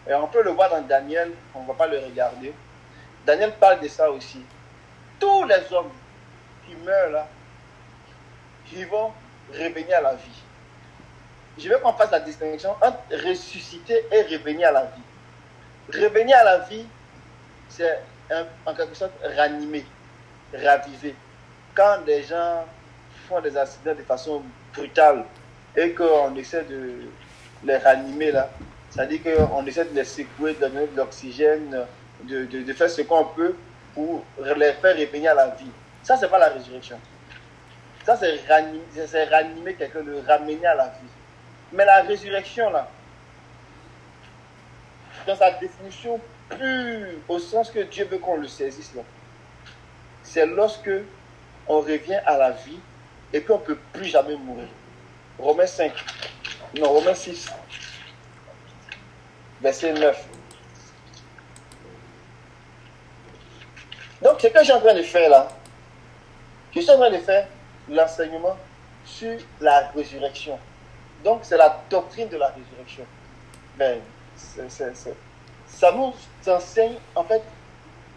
Et on peut le voir dans Daniel, on ne va pas le regarder. Daniel parle de ça aussi. Tous les hommes qui meurent là, qui vont revenir à la vie. Je veux qu'on fasse la distinction entre ressusciter et revenir à la vie. Revenir à la vie, c'est en quelque sorte ranimer, raviver. Quand des gens font des accidents de façon brutale et qu'on essaie de les ranimer là, c'est-à-dire qu'on essaie de les secouer, de donner de l'oxygène, de faire ce qu'on peut pour les faire revenir à la vie. Ça, c'est pas la résurrection. Ça, c'est ranimer quelqu'un, le ramener à la vie. Mais la résurrection là, dans sa définition plus au sens que Dieu veut qu'on le saisisse là, c'est lorsque on revient à la vie et qu'on ne peut plus jamais mourir. Romains 6, verset 9. Donc, ce que je suis en train de faire là, je suis en train de faire l'enseignement sur la résurrection. Donc, c'est la doctrine de la résurrection. Ben, ça nous enseigne, en fait,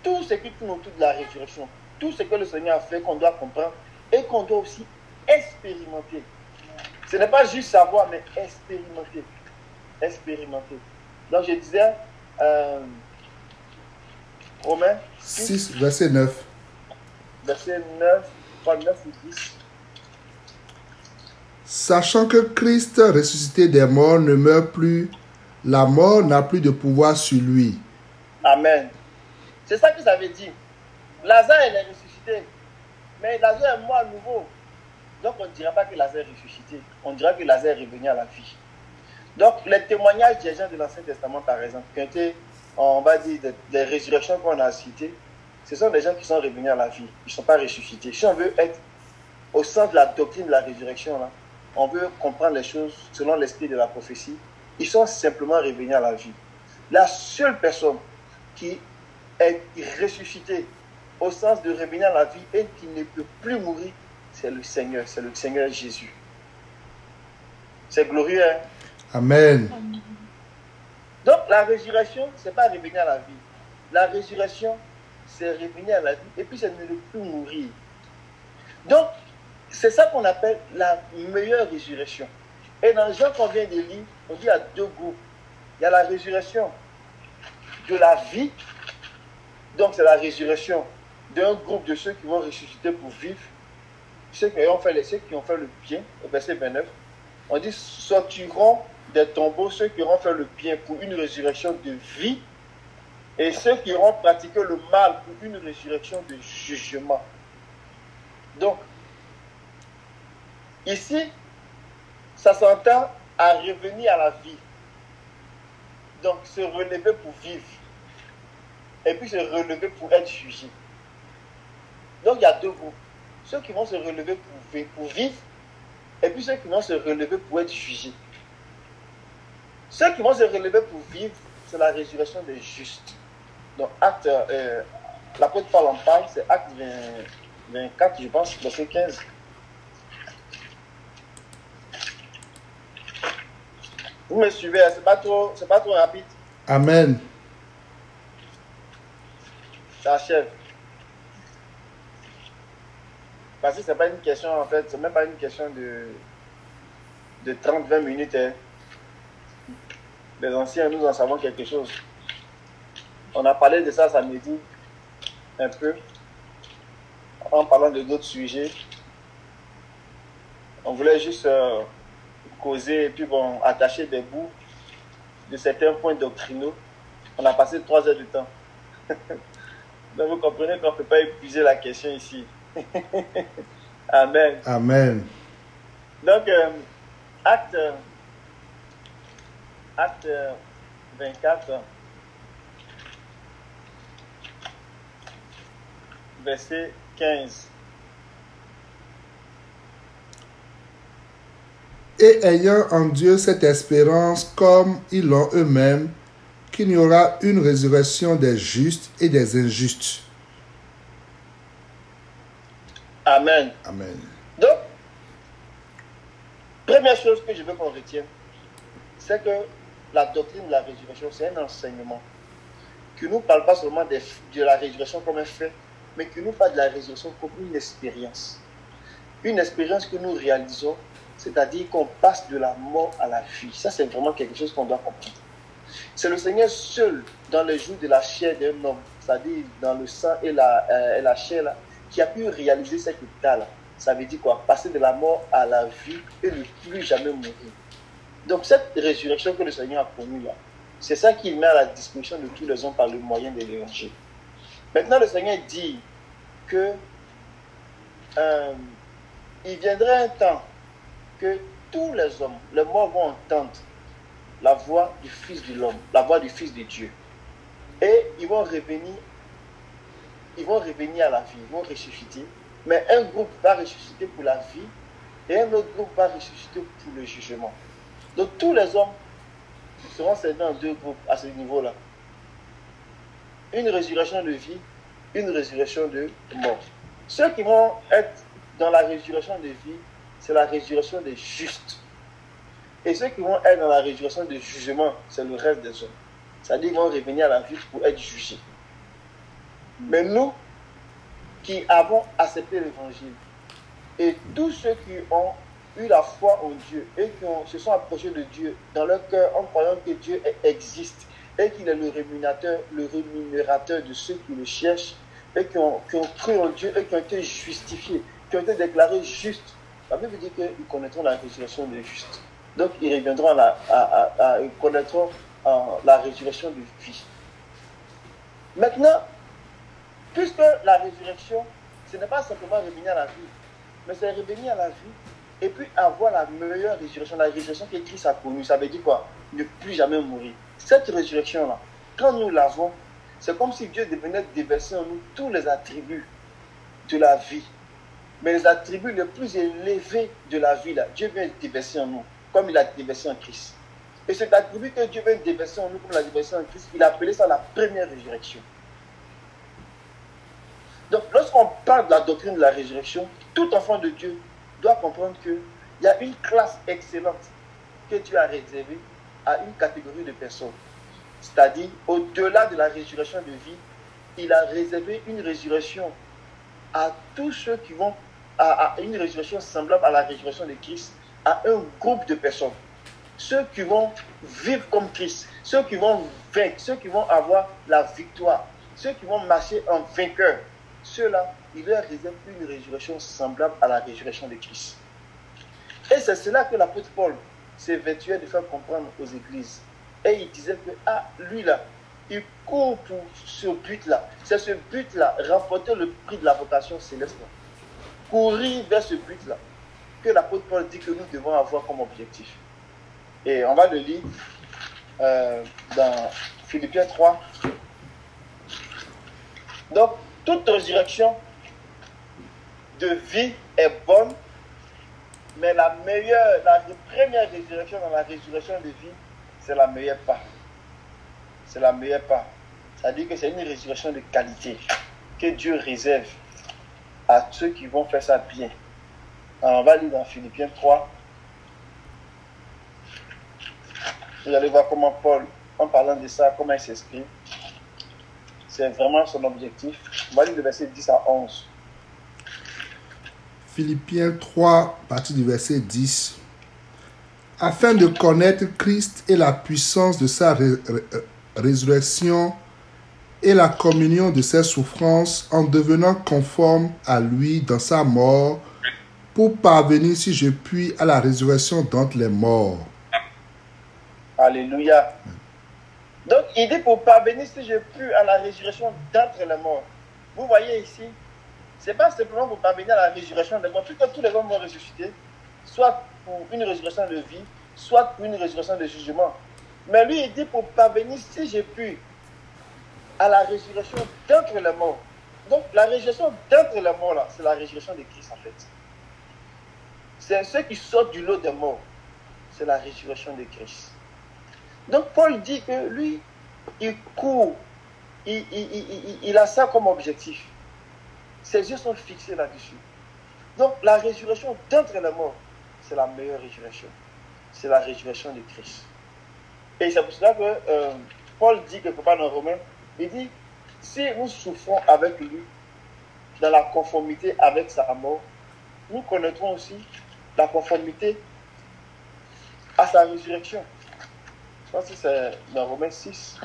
tout ce qui tourne autour de la résurrection, tout ce que le Seigneur a fait, qu'on doit comprendre et qu'on doit aussi expérimenter. Ce n'est pas juste savoir, mais expérimenter. Expérimenter. Donc, je disais, Romains 6, verset 9. Verset 9, 9 ou 10. Sachant que Christ, ressuscité des morts, ne meurt plus, la mort n'a plus de pouvoir sur lui. Amen. C'est ça que ça veut dire. Lazare, il est ressuscité. Mais Lazare est mort à nouveau. Donc, on ne dira pas que Lazare est ressuscité. On dira que Lazare est revenu à la vie. Donc, les témoignages des gens de l'Ancien Testament, par exemple, qui ont été, on va dire, des résurrections qu'on a citées, ce sont des gens qui sont revenus à la vie. Ils ne sont pas ressuscités. Si on veut être au centre de la doctrine de la résurrection, là, on veut comprendre les choses selon l'esprit de la prophétie, ils sont simplement revenus à la vie. La seule personne qui est ressuscitée au sens de revenir à la vie et qui ne peut plus mourir, c'est le Seigneur Jésus. C'est glorieux, hein? Amen. Donc la résurrection, ce n'est pas revenir à la vie. La résurrection, c'est revenir à la vie et puis c'est ne plus mourir. Donc, c'est ça qu'on appelle la meilleure résurrection. Et dans Jean qu'on vient de lire, on dit il y a deux groupes. Il y a la résurrection de la vie, donc c'est la résurrection d'un groupe de ceux qui vont ressusciter pour vivre, ceux qui ont fait le bien, au verset 29. On dit sortiront des tombeaux ceux qui auront fait le bien pour une résurrection de vie, et ceux qui auront pratiqué le mal pour une résurrection de jugement. Donc, ici, ça s'entend à revenir à la vie. Donc, se relever pour vivre. Et puis se relever pour être jugé. Donc, il y a deux groupes. Ceux qui vont se relever pour vivre, et puis ceux qui vont se relever pour être jugés. Ceux qui vont se relever pour vivre, c'est la résurrection des justes. Donc, l'apôtre Paul en parle, c'est Acte 24, je pense, verset 15. Vous me suivez, c'est pas trop rapide. Amen. Ça achève. Parce que c'est pas une question, en fait, c'est même pas une question de 30-20 minutes. Hein. Les anciens, nous en savons quelque chose. On a parlé de ça samedi, un peu, en parlant de d'autres sujets. On voulait juste causer et puis bon, attacher des bouts de certains points doctrinaux. On a passé 3 heures de temps. Donc vous comprenez qu'on ne peut pas épuiser la question ici. Amen. Amen. Donc, acte 24, verset 15. Et ayant en Dieu cette espérance, comme ils l'ont eux-mêmes, qu'il y aura une résurrection des justes et des injustes. Amen. Amen. Donc, première chose que je veux qu'on retienne, c'est que la doctrine de la résurrection, c'est un enseignement qui ne nous parle pas seulement de la résurrection comme un fait, mais qui nous parle de la résurrection comme une expérience. Une expérience que nous réalisons, c'est-à-dire qu'on passe de la mort à la vie. Ça, c'est vraiment quelque chose qu'on doit comprendre. C'est le Seigneur seul, dans les jours de la chair d'un homme, c'est-à-dire dans le sang et la chair, là, qui a pu réaliser cet état-là. Ça veut dire quoi? Passer de la mort à la vie et ne plus jamais mourir. Donc cette résurrection que le Seigneur a connue là, c'est ça qu'il met à la disposition de tous les hommes par le moyen de l'évangile. Maintenant, le Seigneur dit que il viendra un temps que tous les hommes, les morts vont entendre la voix du Fils de l'homme, la voix du Fils de Dieu. Et ils vont revenir à la vie, ils vont ressusciter. Mais un groupe va ressusciter pour la vie et un autre groupe va ressusciter pour le jugement. Donc tous les hommes seront scindés en deux groupes à ce niveau-là. Une résurrection de vie, une résurrection de mort. Ceux qui vont être dans la résurrection de vie, c'est la résurrection des justes. Et ceux qui vont être dans la résurrection de jugement, c'est le reste des hommes. C'est-à-dire qu'ils vont revenir à la vie pour être jugés. Mais nous, qui avons accepté l'évangile, et tous ceux qui ont eu la foi en Dieu et qui se sont approchés de Dieu dans leur cœur en croyant que Dieu existe et qu'il est le rémunérateur de ceux qui le cherchent et qui ont cru en Dieu et qui ont été justifiés, qui ont été déclarés justes, la Bible dit qu'ils connaîtront la résurrection des justes. Donc ils reviendront ils connaîtront la résurrection de vie. Maintenant, puisque la résurrection, ce n'est pas simplement revenir à la vie, mais c'est revenir à la vie et puis avoir la meilleure résurrection, la résurrection que Christ a connue. Ça veut dire quoi? Ne plus jamais mourir. Cette résurrection-là, quand nous l'avons, c'est comme si Dieu devenait déverser en nous tous les attributs de la vie. Mais les attributs les plus élevés de la vie, là, Dieu vient déverser en nous, comme il a déversé en Christ. Et cet attribut que Dieu vient déverser en nous, comme il a déversé en Christ, il a appelé ça la première résurrection. Donc, lorsqu'on parle de la doctrine de la résurrection, tout enfant de Dieu doit comprendre qu'il y a une classe excellente que Dieu a réservée à une catégorie de personnes. C'est-à-dire, au-delà de la résurrection de vie, il a réservé une résurrection à tous ceux qui vont, à une résurrection semblable à la résurrection de Christ, à un groupe de personnes. Ceux qui vont vivre comme Christ, ceux qui vont vaincre, ceux qui vont avoir la victoire, ceux qui vont marcher en vainqueur, ceux-là, il leur réserve une résurrection semblable à la résurrection de Christ. Et c'est cela que l'apôtre Paul s'évertuait de faire comprendre aux églises. Et il disait que, lui là, il court pour ce but-là. C'est ce but-là, remporter le prix de la vocation céleste. Courir vers ce but-là, que l'apôtre Paul dit que nous devons avoir comme objectif. Et on va le lire dans Philippiens 3. Donc, toute résurrection de vie est bonne, mais la première résurrection dans la résurrection de vie, c'est la meilleure part. C'est la meilleure part. C'est-à-dire que c'est une résurrection de qualité que Dieu réserve à ceux qui vont faire ça bien. Alors, on va lire dans Philippiens 3. Vous allez voir comment Paul, en parlant de ça, comment il s'exprime. C'est vraiment son objectif. On va lire le verset 10 à 11. Philippiens 3, partie du verset 10. Afin de connaître Christ et la puissance de sa résurrection et la communion de ses souffrances, en devenant conforme à lui dans sa mort, pour parvenir, si je puis, à la résurrection d'entre les morts. Alléluia. Donc, il dit pour parvenir, si je puis, à la résurrection d'entre les morts. Vous voyez ici, ce n'est pas simplement pour parvenir à la résurrection des morts, puisque tous les hommes vont ressusciter, soit pour une résurrection de vie, soit pour une résurrection de jugement. Mais lui, il dit pour parvenir, si je puis, à la résurrection d'entre les morts. Donc, la résurrection d'entre les morts, là, c'est la résurrection de Christ, en fait. C'est ceux qui sortent du lot des morts. C'est la résurrection de Christ. Donc, Paul dit que lui, il court. Il a ça comme objectif. Ses yeux sont fixés là-dessus. Donc, la résurrection d'entre les morts, c'est la meilleure résurrection. C'est la résurrection de Christ. Et c'est pour cela que Paul dit quelque part dans Romains, il dit, si nous souffrons avec lui, dans la conformité avec sa mort, nous connaîtrons aussi la conformité à sa résurrection. Je pense que c'est dans Romains 6.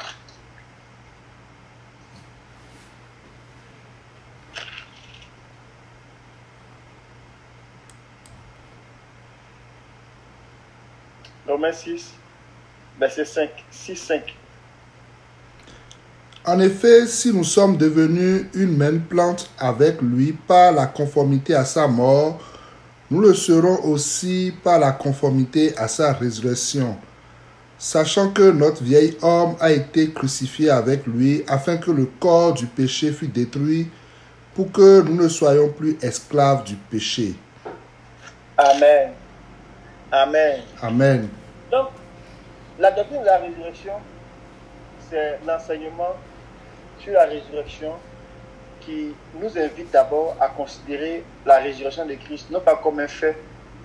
Romains 6, verset 5, 6, 5. En effet, si nous sommes devenus une même plante avec lui par la conformité à sa mort, nous le serons aussi par la conformité à sa résurrection. Sachant que notre vieil homme a été crucifié avec lui, afin que le corps du péché fût détruit, pour que nous ne soyons plus esclaves du péché. Amen. Amen. Amen. Donc, la doctrine de la résurrection, c'est l'enseignement sur la résurrection qui nous invite d'abord à considérer la résurrection de Christ, non pas comme un fait,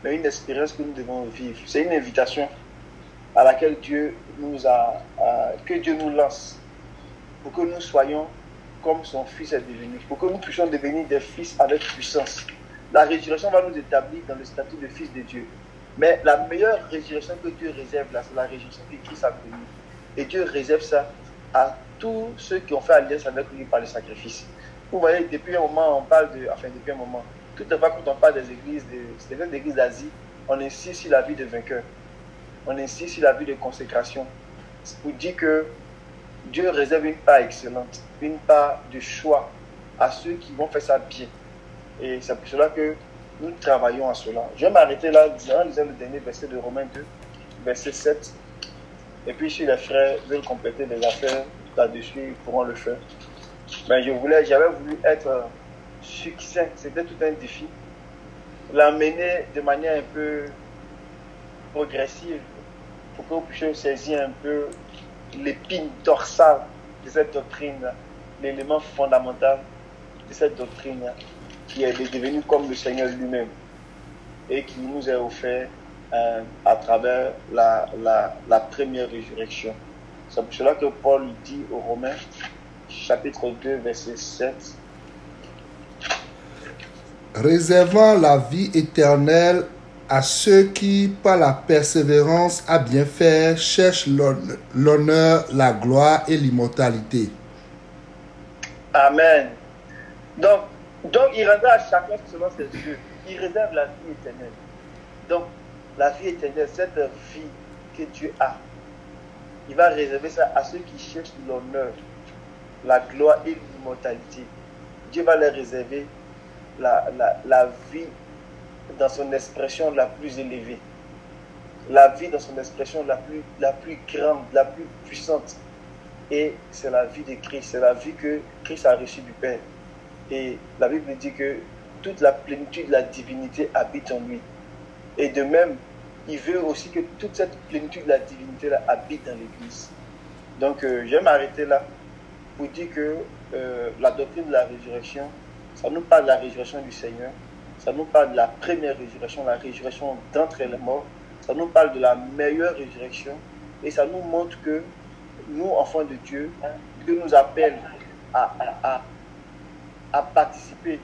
mais une expérience que nous devons vivre. C'est une invitation à laquelle Dieu que Dieu nous lance pour que nous soyons comme son Fils est devenu, pour que nous puissions devenir des fils avec puissance. La résurrection va nous établir dans le statut de fils de Dieu. Mais la meilleure résurrection que Dieu réserve là, c'est la résurrection que Christ a connue. Et Dieu réserve ça à tous ceux qui ont fait alliance avec lui par le sacrifice. Vous voyez, depuis un moment, on parle depuis un moment, toutefois quand on parle des églises, des églises d'Asie, on insiste sur la vie de vainqueur. On insiste sur la vie de consécration. Pour dire que Dieu réserve une part excellente, une part de choix à ceux qui vont faire ça bien. Et c'est pour cela que nous travaillons à cela. Je vais m'arrêter là en lisant le dernier verset de Romains 2, verset 7. Et puis si les frères veulent compléter les affaires là-dessus, ils pourront le faire. Mais j'avais voulu être succinct, c'était tout un défi. L'amener de manière un peu progressive pour que vous puissiez saisir un peu l'épine dorsale de cette doctrine, l'élément fondamental de cette doctrine qui est devenu comme le Seigneur lui-même et qui nous est offert à travers la première résurrection. C'est pour cela que Paul dit aux Romains chapitre 2, verset 7. Réservant la vie éternelle à ceux qui, par la persévérance à bien faire, cherchent l'honneur, la gloire et l'immortalité. Amen. Donc, il rendra à chacun selon ses yeux. Il réserve la vie éternelle. Donc, la vie éternelle, cette vie que Dieu a, il va réserver ça à ceux qui cherchent l'honneur, la gloire et l'immortalité. Dieu va leur réserver la vie dans son expression la plus élevée. La vie dans son expression la plus grande, la plus puissante. Et c'est la vie de Christ, c'est la vie que Christ a reçue du Père. Et la Bible dit que toute la plénitude de la divinité habite en lui. Et de même, il veut aussi que toute cette plénitude de la divinité là habite dans l'Église. Donc, je vais m'arrêter là pour dire que la doctrine de la résurrection, ça nous parle de la résurrection du Seigneur, ça nous parle de la première résurrection, la résurrection d'entre les morts, ça nous parle de la meilleure résurrection, et ça nous montre que nous, enfants de Dieu, Dieu nous appelle à participer,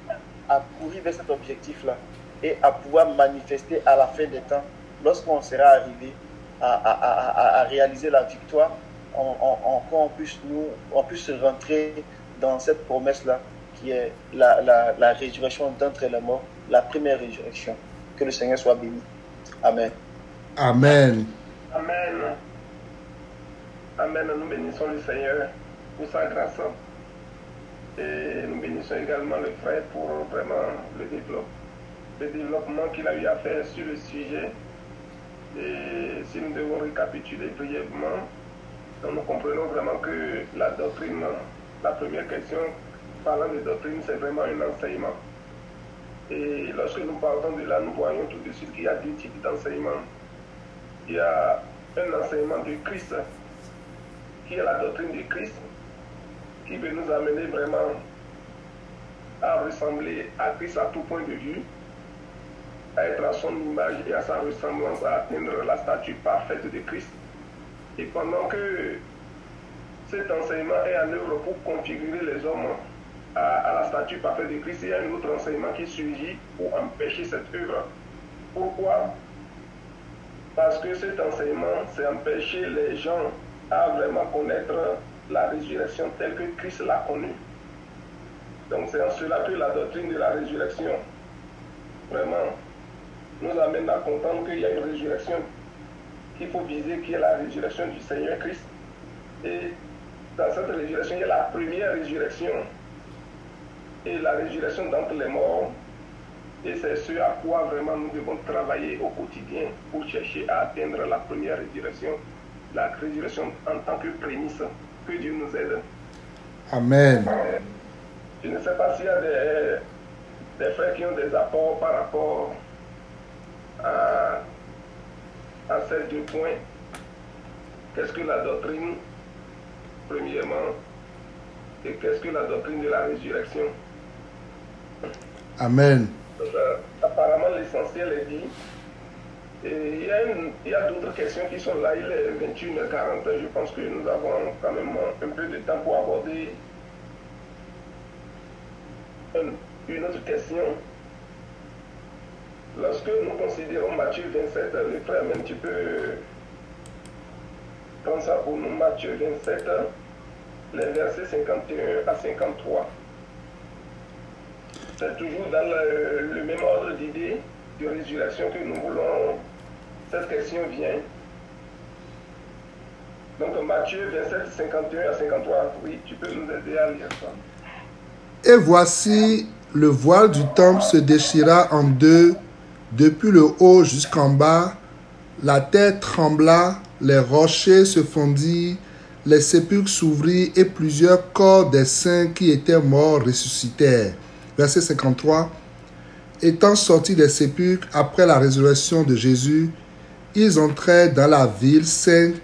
à courir vers cet objectif-là et à pouvoir manifester à la fin des temps, lorsqu'on sera arrivé à réaliser la victoire, on puisse rentrer dans cette promesse-là qui est la résurrection d'entre les morts, la première résurrection. Que le Seigneur soit béni. Amen. Amen. Amen. Amen. Nous bénissons le Seigneur pour sa grâce. Et nous bénissons également le frère pour vraiment le développement qu'il a eu à faire sur le sujet. Et si nous devons récapituler brièvement, donc nous comprenons vraiment que la doctrine, la première question parlant de doctrine, c'est vraiment un enseignement. Et lorsque nous partons de là, nous voyons tout de suite qu'il y a deux types d'enseignement. Il y a un enseignement de Christ, qui est la doctrine de Christ, qui veut nous amener vraiment à ressembler à Christ à tout point de vue, à être à son image et à sa ressemblance, à atteindre la stature parfaite de Christ. Et pendant que cet enseignement est en œuvre pour configurer les hommes à la stature parfaite de Christ, il y a un autre enseignement qui surgit pour empêcher cette œuvre. Pourquoi? Parce que cet enseignement, c'est empêcher les gens à vraiment connaître la résurrection telle que Christ l'a connue. Donc c'est en cela que la doctrine de la résurrection vraiment nous amène à comprendre qu'il y a une résurrection qu'il faut viser, qui est la résurrection du Seigneur Christ. Et dans cette résurrection, il y a la première résurrection et la résurrection d'entre les morts. Et c'est ce à quoi vraiment nous devons travailler au quotidien pour chercher à atteindre la première résurrection, la résurrection en tant que prémisse. Que Dieu nous aide. Amen. Je ne sais pas s'il y a des frères qui ont des apports par rapport à ces deux points. Qu'est-ce que la doctrine, premièrement, et qu'est-ce que la doctrine de la résurrection? Amen. Donc, apparemment, l'essentiel est dit. Et il y a d'autres questions qui sont là. Il est 21h40. Je pense que nous avons quand même un peu de temps pour aborder une autre question. Lorsque nous considérons Matthieu 27, le frère, même tu peux prendre ça pour nous. Matthieu 27, les versets 51 à 53. C'est toujours dans le même ordre d'idée de résurrection que nous voulons. Cette question vient. Donc Matthieu 27, 51 à 53. Oui, tu peux nous aider à lire ça. Et voici, le voile du temple se déchira en deux, depuis le haut jusqu'en bas. La terre trembla, les rochers se fondirent, les sépulcres s'ouvrirent et plusieurs corps des saints qui étaient morts ressuscitèrent. Verset 53. Étant sortis des sépulcres après la résurrection de Jésus, ils entrèrent dans la ville sainte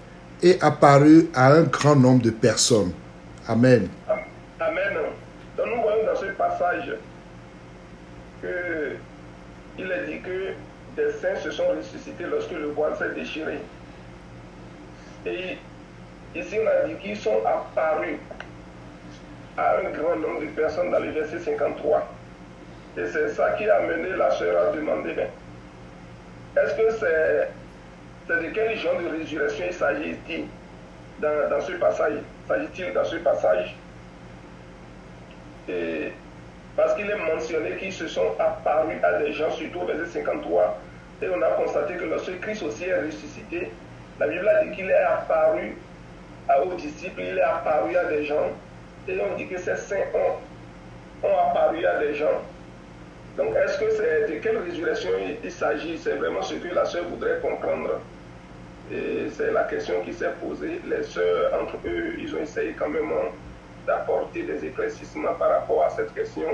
et apparurent à un grand nombre de personnes. Amen. Amen. Donc nous voyons dans ce passage qu'il est dit que des saints se sont ressuscités lorsque le voile s'est déchiré. Et ici on a dit qu'ils sont apparus à un grand nombre de personnes dans le verset 53. Et c'est ça qui a amené la sœur à demander, est-ce que c'est de quel genre de résurrection il s'agit-il dans ce passage? S'agit-il dans ce passage? Et parce qu'il est mentionné qu'ils se sont apparus à des gens, surtout au verset 53, et on a constaté que lorsque Christ aussi est ressuscité, la Bible a dit qu'il est apparu aux disciples, il est apparu à des gens, et on dit que ces saints ont apparu à des gens. Donc est-ce que c'est de quelle résurrection il s'agit? C'est vraiment ce que la sœur voudrait comprendre. Et c'est la question qui s'est posée. Les sœurs, entre eux, ils ont essayé quand même d'apporter des éclaircissements par rapport à cette question.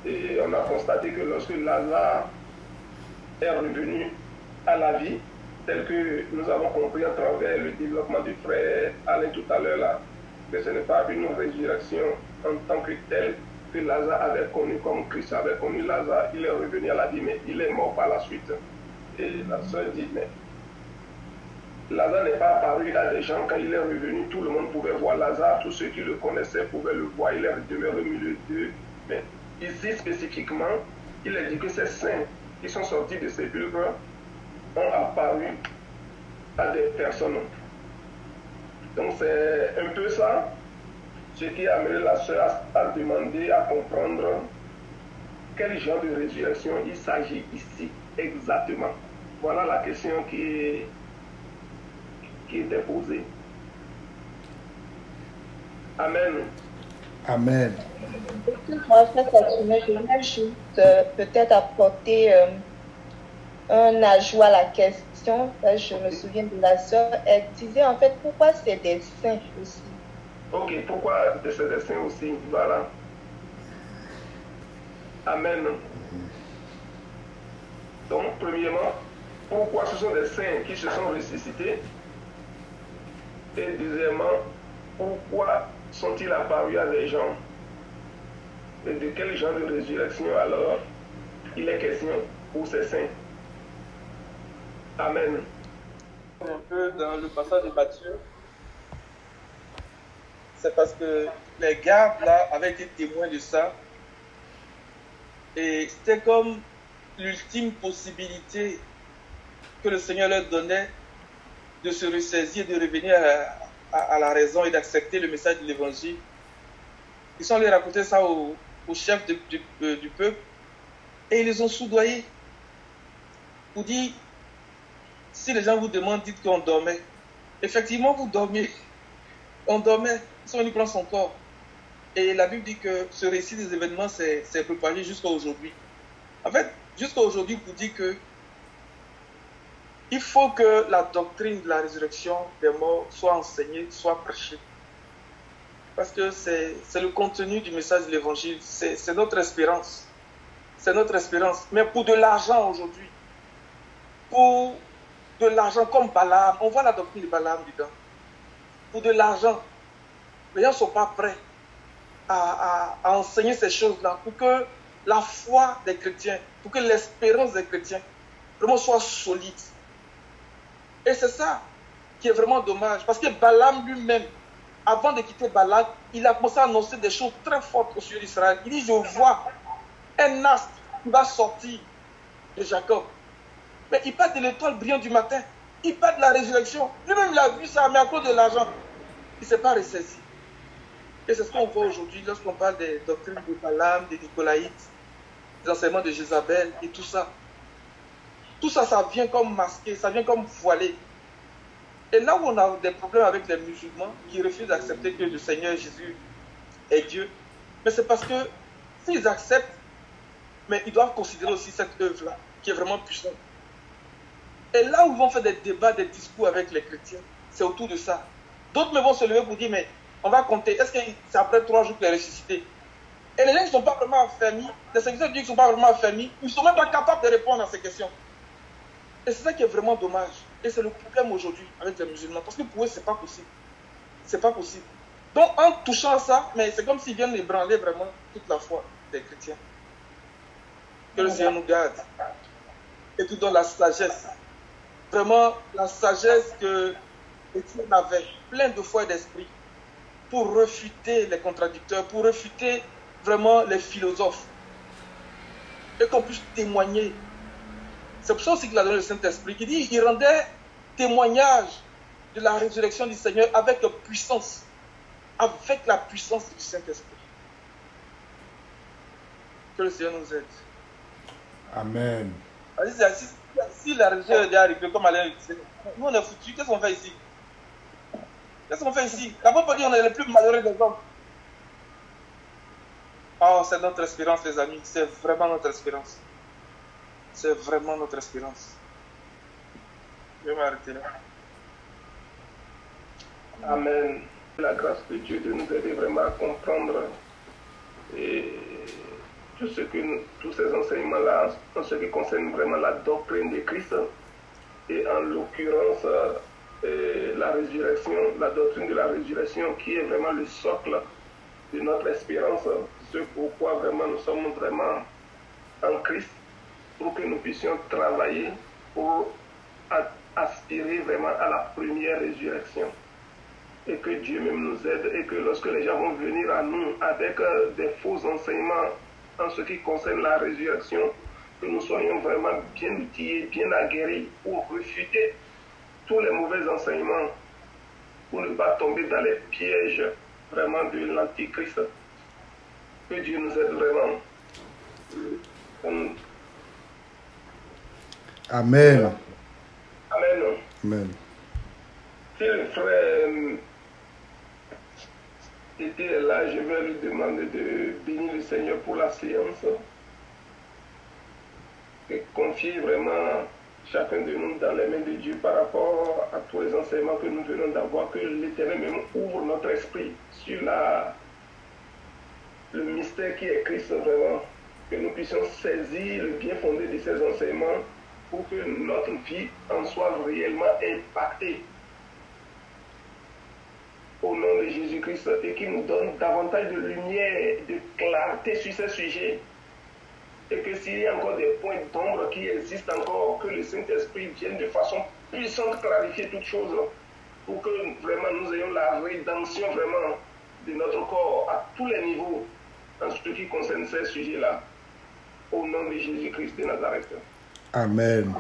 Et on a constaté que lorsque Lazare est revenu à la vie, tel que nous avons compris à travers le développement du frère Alain tout à l'heure là, que ce n'est pas une résurrection en tant que telle que Lazare avait connu, comme Christ avait connu Lazare. Il est revenu à la vie, mais il est mort par la suite. Et la sœur dit, mais Lazare n'est pas apparu à des gens quand il est revenu. Tout le monde pouvait voir Lazare, tous ceux qui le connaissaient pouvaient le voir. Il est demeuré au milieu d'eux. Mais ici spécifiquement, il est dit que ces saints qui sont sortis de ces sépulcre ont apparu à des personnes. Donc c'est un peu ça, ce qui a amené la sœur à demander, à comprendre quel genre de résurrection il s'agit ici exactement. Voilà la question qui était posée. Amen. Amen. Moi, frère Saturnin, je voudrais juste peut-être apporter un ajout à la question. Je me souviens de la sœur, elle disait en fait pourquoi c'est des saints aussi. Ok, pourquoi c'est des saints aussi? Voilà. Amen. Donc, premièrement, pourquoi ce sont des saints qui se sont ressuscités? Et deuxièmement, pourquoi sont-ils apparus à des gens? Et de quel genre de résurrection alors il est question pour ces saints? Amen. Un peu dans le passage de Matthieu, c'est parce que les gardes là avaient été témoins de ça, et c'était comme l'ultime possibilité que le Seigneur leur donnait de se ressaisir, de revenir à la raison et d'accepter le message de l'évangile. Ils sont allés raconter ça au chef du peuple, et ils les ont soudoyés pour dire, si les gens vous demandent, dites qu'on dormait. Effectivement, vous dormiez. On dormait, ils sont venus prendre son corps. Et la Bible dit que ce récit des événements s'est propagé jusqu'à aujourd'hui. En fait, jusqu'à aujourd'hui, vous dit que il faut que la doctrine de la résurrection des morts soit enseignée, soit prêchée. Parce que c'est le contenu du message de l'évangile, c'est notre espérance. C'est notre espérance. Mais pour de l'argent aujourd'hui, pour de l'argent comme Balaam, on voit la doctrine de Balaam dedans. Pour de l'argent, les gens ne sont pas prêts à enseigner ces choses-là pour que la foi des chrétiens, pour que l'espérance des chrétiens vraiment soit solide. Et c'est ça qui est vraiment dommage. Parce que Balaam lui-même, avant de quitter Balak, il a commencé à annoncer des choses très fortes au sujet d'Israël. Il dit, je vois un astre qui va sortir de Jacob. Mais il parle de l'étoile brillante du matin. Il parle de la résurrection. Lui-même, il a vu ça, mais à cause de l'argent, il ne s'est pas ressaisi. Et c'est ce qu'on voit aujourd'hui lorsqu'on parle des doctrines de Balaam, des Nicolaïtes, des enseignements de Jézabel et tout ça. Tout ça, ça vient comme masqué, ça vient comme voilé. Et là où on a des problèmes avec les musulmans qui refusent d'accepter que le Seigneur Jésus est Dieu, mais c'est parce que s'ils acceptent, mais ils doivent considérer aussi cette œuvre-là, qui est vraiment puissante. Et là où ils vont faire des débats, des discours avec les chrétiens, c'est autour de ça. D'autres vont se lever pour dire, mais on va compter, est-ce que c'est après 3 jours qu'il est ressuscité? Et les gens ne sont pas vraiment affermis, les serviteurs de Dieu ne sont pas vraiment affermis, ils ne sont même pas capables de répondre à ces questions. Et c'est ça qui est vraiment dommage. Et c'est le problème aujourd'hui avec les musulmans. Parce que pour eux, ce n'est pas possible. Ce n'est pas possible. Donc, en touchant à ça, mais c'est comme s'ils viennent ébranler vraiment toute la foi des chrétiens. Que le Seigneur nous garde. Et tout dans la sagesse. Vraiment, la sagesse que Étienne avait, plein de foi et d'esprit. pour réfuter les contradicteurs, pour réfuter vraiment les philosophes. Et qu'on puisse témoigner. C'est pour ça aussi qu'il a donné le Saint-Esprit, qui dit, il rendait témoignage de la résurrection du Seigneur avec puissance. Avec la puissance du Saint-Esprit. Que le Seigneur nous aide. Amen. Si la résurrection est déjà arrivée, comme Alain le disait, nous on est foutus, qu'est-ce qu'on fait ici? Qu'est-ce qu'on fait ici? La Bible dit qu'on est les plus malheureux des hommes. Oh, c'est notre espérance, les amis. C'est vraiment notre espérance. C'est vraiment notre espérance. Je vais m'arrêter là. Amen. La grâce de Dieu de nous aider vraiment à comprendre et tous ces enseignements-là en ce qui concerne vraiment la doctrine de Christ et en l'occurrence la résurrection, la doctrine de la résurrection qui est vraiment le socle de notre espérance, ce pourquoi vraiment nous sommes vraiment en Christ, pour que nous puissions travailler pour aspirer vraiment à la première résurrection. Et que Dieu même nous aide et que lorsque les gens vont venir à nous avec des faux enseignements en ce qui concerne la résurrection, que nous soyons vraiment bien outillés, bien aguerris pour refuter tous les mauvais enseignements, pour ne pas tomber dans les pièges vraiment de l'Antichrist. Que Dieu nous aide vraiment. Amen. Amen. Amen. Si le frère était là, je vais lui demander de bénir le Seigneur pour la séance et confier vraiment chacun de nous dans les mains de Dieu par rapport à tous les enseignements que nous venons d'avoir, que l'Éternel même ouvre notre esprit sur le mystère qui est Christ vraiment, que nous puissions saisir le bien fondé de ces enseignements pour que notre vie en soit réellement impactée au nom de Jésus-Christ et qui nous donne davantage de lumière, de clarté sur ces sujets. Et que s'il y a encore des points d'ombre qui existent encore, que le Saint-Esprit vienne de façon puissante clarifier toutes choses pour que vraiment nous ayons la rédemption vraiment de notre corps à tous les niveaux en ce qui concerne ces sujets-là. Au nom de Jésus-Christ de Nazareth. Amen.